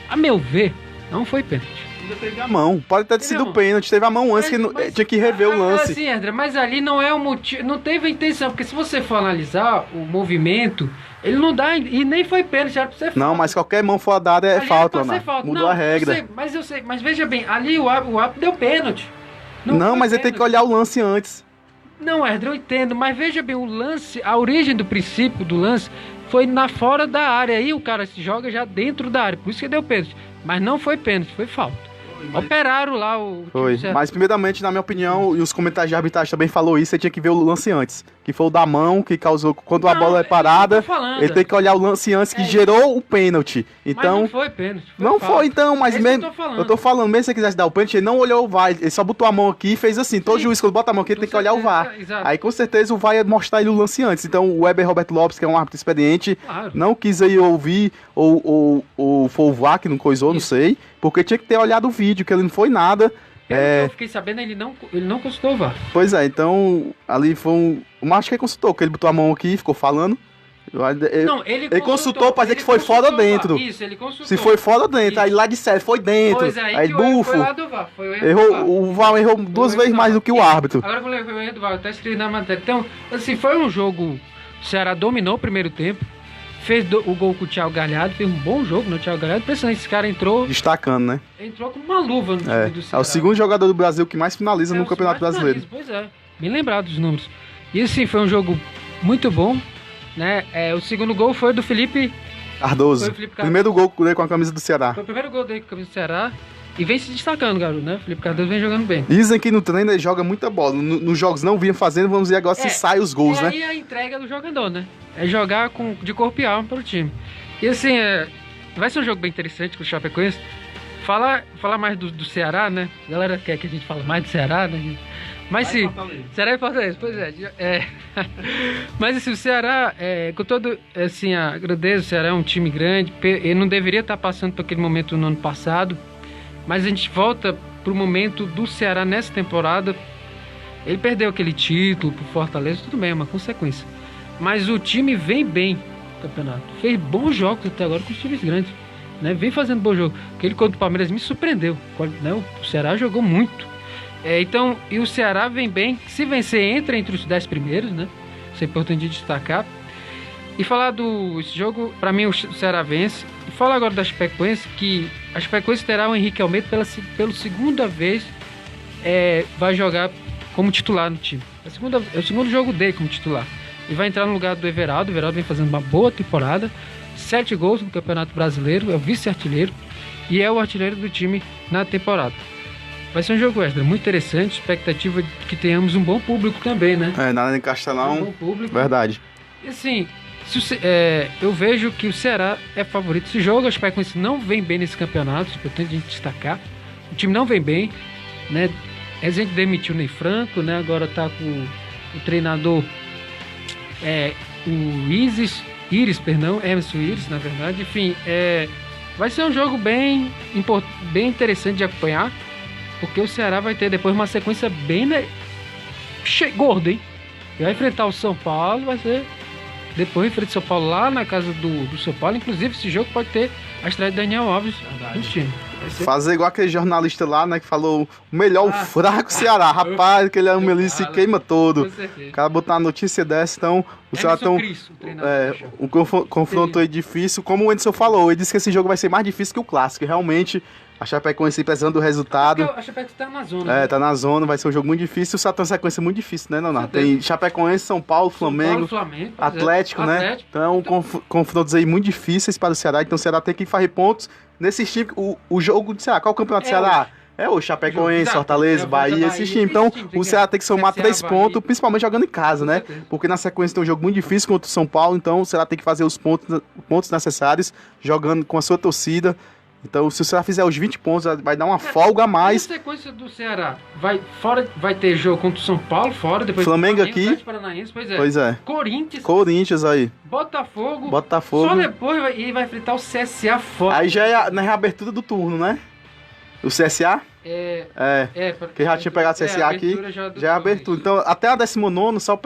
A meu ver, não foi pênalti. Ainda teve a mão, pode ter sido pênalti, teve a mão antes, tinha que rever o lance. Assim, André, mas ali não é o motivo, não teve a intenção, porque se você for analisar o movimento, ele não dá, e nem foi pênalti, era pra ser falta. Não, mas qualquer mão fora dada é falta, Leonardo. Mudou a regra. Eu sei, mas veja bem, ali o árbitro deu pênalti. Não, mas ele tem que olhar o lance antes. Não, André, eu entendo, mas veja bem, o lance, a origem do princípio do lance foi fora da área, aí o cara se joga já dentro da área, por isso que deu pênalti. Mas não foi pênalti, foi falta. Operaram lá o... Foi, mas primeiramente, na minha opinião, e os comentários de arbitragem também falou isso, você tinha que ver o lance antes. que foi o da mão, que causou, quando a bola é parada, ele tem que olhar o lance antes que gerou o pênalti. Então, mas não foi pênalti. Não foi, então, mas mesmo. Eu tô falando, mesmo se você quisesse dar o pênalti, ele não olhou o VAR, ele só botou a mão aqui e fez assim. Todo juiz, quando bota a mão aqui, ele tem que olhar o VAR. Exato. Aí, com certeza, o VAR ia mostrar ele o lance antes. Então, o Weber Roberto Lopes, que é um árbitro experiente, não quis aí ouvir, ou foi o VAR que não coisou, não sei, porque tinha que ter olhado o vídeo, que ele não foi nada. Eu fiquei sabendo, ele não consultou o VAR. Pois é, então ali foi acho que ele consultou, porque ele botou a mão aqui e ficou falando. Ele consultou pra dizer que foi fora ou dentro. Isso, ele consultou. Se foi fora ou dentro, isso. Aí lá disseram, foi dentro. Pois é, aí bufo. Foi lá do VAR. O VAR errou duas vezes mais do que o árbitro. Agora eu vou ler o VAR, tá escrito na matéria. Então, assim, foi um jogo. O Ceará dominou o primeiro tempo. Fez o gol com o Thiago Galhardo, fez um bom jogo no Thiago Galhardo. Impressionante, esse cara entrou... Destacando, né? Entrou com uma luva no time do Ceará. É o segundo jogador do Brasil que mais finaliza no Campeonato Brasileiro. Pois é, bem lembrado dos números. E assim, foi um jogo muito bom, né? O segundo gol foi do Felipe Cardoso. Primeiro gol dele com a camisa do Ceará. Foi o primeiro gol dele com a camisa do Ceará. E vem se destacando, garoto, né? Felipe Cardoso vem jogando bem. Dizem que no treino ele joga muita bola. Nos jogos não vinha fazendo, vamos ver agora se sai os gols, né? E aí a entrega do jogador, né? É jogar de corpo e alma para o time. E assim, vai ser um jogo bem interessante com o Chapecoense. Falar mais do Ceará, né? A galera quer que a gente fale mais do Ceará, né? Mas sim, Ceará e Fortaleza, pois é. Mas assim, o Ceará, com todo assim, a grandeza, o Ceará é um time grande. Ele não deveria estar passando por aquele momento no ano passado. Mas a gente volta pro momento do Ceará nessa temporada. Ele perdeu aquele título pro Fortaleza, tudo bem, é uma consequência. Mas o time vem bem no campeonato. Fez bons jogos até agora com os times grandes, né? Vem fazendo bom jogo. Aquele contra o Palmeiras me surpreendeu, né? O Ceará jogou muito. Então, e o Ceará vem bem. Se vencer, entra entre os 10 primeiros, né? Isso é importante de destacar. E falar esse jogo, para mim o Ceará vence. E falar agora da Chapecoense, que a Chapecoense terá o Henrique Almeida pela segunda vez, vai jogar como titular no time. É o segundo jogo dele como titular. E vai entrar no lugar do Everaldo. O Everaldo vem fazendo uma boa temporada. 7 gols no Campeonato Brasileiro. É o vice-artilheiro. E é o artilheiro do time na temporada. Vai ser um jogo extra muito interessante. Expectativa de que tenhamos um bom público também, né? Na Arena Castelão. Um bom público. Verdade. E assim, eu vejo que o Ceará é favorito. Esse jogo, a Chapecoense não vem bem nesse campeonato. É importante a gente destacar. O time não vem bem, né? A gente demitiu o Ney Franco, né? Agora tá com o treinador... o Emerson Iris, na verdade. Enfim, vai ser um jogo bem interessante de acompanhar, porque o Ceará vai ter depois uma sequência bem gorda, hein? Vai enfrentar o São Paulo, vai ser... Depois enfrenta o São Paulo lá na casa do São Paulo. Inclusive, esse jogo pode ter a estreia de Daniel Alves no time. Fazer igual aquele jornalista lá, né, que falou o melhor, o fraco Ceará. Rapaz, aquele é ele se queima todo. O cara botar uma notícia dessa, então o Ceará tem um confronto aí difícil. Como o Anderson falou, ele disse que esse jogo vai ser mais difícil que o clássico. Realmente, a Chapecoense precisando do resultado. A Chapecoense tá na zona. Tá na zona, vai ser um jogo muito difícil. O Ceará tem uma sequência muito difícil, né, Leonardo? Tem Chapecoense, São Paulo, Flamengo, Atlético, né? Então, confrontos aí muito difíceis para o Ceará. Então, o Ceará tem que fazer pontos nesses times. O jogo do Ceará, qual é o campeonato do Ceará? É o Chapecoense, Fortaleza, Bahia, esses times. Então, o Ceará tem que somar 3 pontos, principalmente jogando em casa, né? Porque na sequência tem um jogo muito difícil contra o São Paulo. Então, o Ceará tem que fazer os pontos necessários, jogando com a sua torcida. Então, se o Ceará fizer os 20 pontos, vai dar uma folga a mais. Na sequência do Ceará, vai ter jogo contra o São Paulo, fora. Depois Flamengo aqui. Pois é. Corinthians aí. Botafogo. Só depois ele vai enfrentar o CSA fora. Aí já é na reabertura do turno, né? O CSA? Porque já tinha pegado o CSA aqui, já é a abertura. Então, até a 19ª, só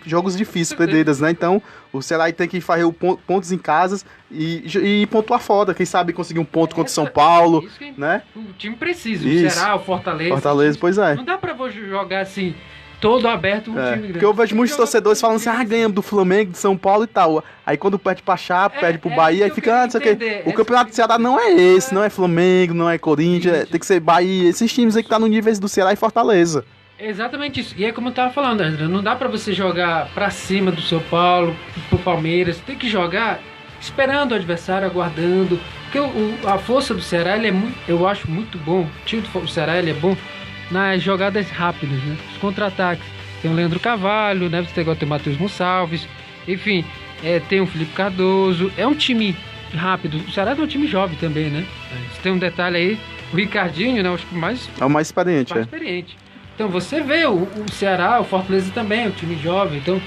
jogos difíceis, pedreiras, né? Então, o Ceará tem que fazer pontos em casa e pontuar fora. Quem sabe conseguir um ponto contra o São Paulo, né? O time precisa, o Ceará, o Fortaleza. Pois é. Não dá pra jogar assim... todo aberto, um time grande. Porque eu vejo muitos torcedores falando assim, ganhamos do Flamengo, de São Paulo e tal. Aí quando perde pra Chape, perde pro Bahia, aí fica, não sei o quê. O campeonato do Ceará não é esse, não é Flamengo, não é Corinthians, tem que ser Bahia, esses times aí que tá no nível do Ceará e Fortaleza. Exatamente isso. E é como eu tava falando, André, não dá pra você jogar pra cima do São Paulo, pro Palmeiras, tem que jogar esperando o adversário, aguardando. Porque a força do Ceará, eu acho muito bom, o time do Ceará, ele é bom nas jogadas rápidas, né? Os contra-ataques. tem o Leandro Carvalho, né? Você tem o Matheus Gonçalves, enfim, tem o Felipe Cardoso. É um time rápido. O Ceará é um time jovem também, né? Você tem um detalhe aí, o Ricardinho, né? Acho que é o mais experiente. Então você vê o Ceará, o Fortaleza também, um time jovem. Então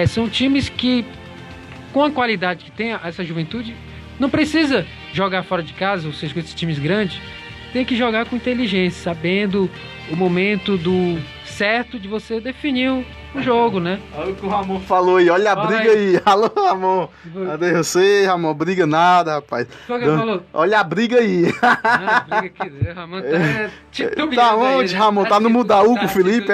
são times que, com a qualidade que tem essa juventude, não precisa jogar fora de casa, ou seja, com esses times grandes, tem que jogar com inteligência, sabendo o momento certo de você definir o jogo, né? Olha o que o Ramon falou aí, olha a briga aí. Alô, Ramon. Cadê você, Ramon? Briga nada, rapaz. Qual que ele falou? Olha a briga aí. Não, briga aqui. Ramon tá onde, né? Ramon? Tá no Mudaú com o Felipe?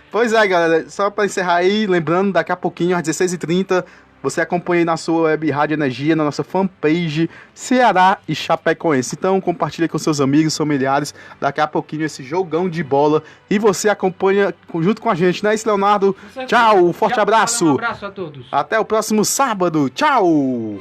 Pois é, galera. Só pra encerrar aí, lembrando, daqui a pouquinho, às 16h30, você acompanha aí na sua web Rádio Energia, na nossa fanpage Ceará e Chapecoense. Então compartilha com seus amigos, familiares, daqui a pouquinho esse jogão de bola. E você acompanha junto com a gente, não é isso, Leonardo? Tchau, forte abraço. Um abraço a todos. Até o próximo sábado. Tchau.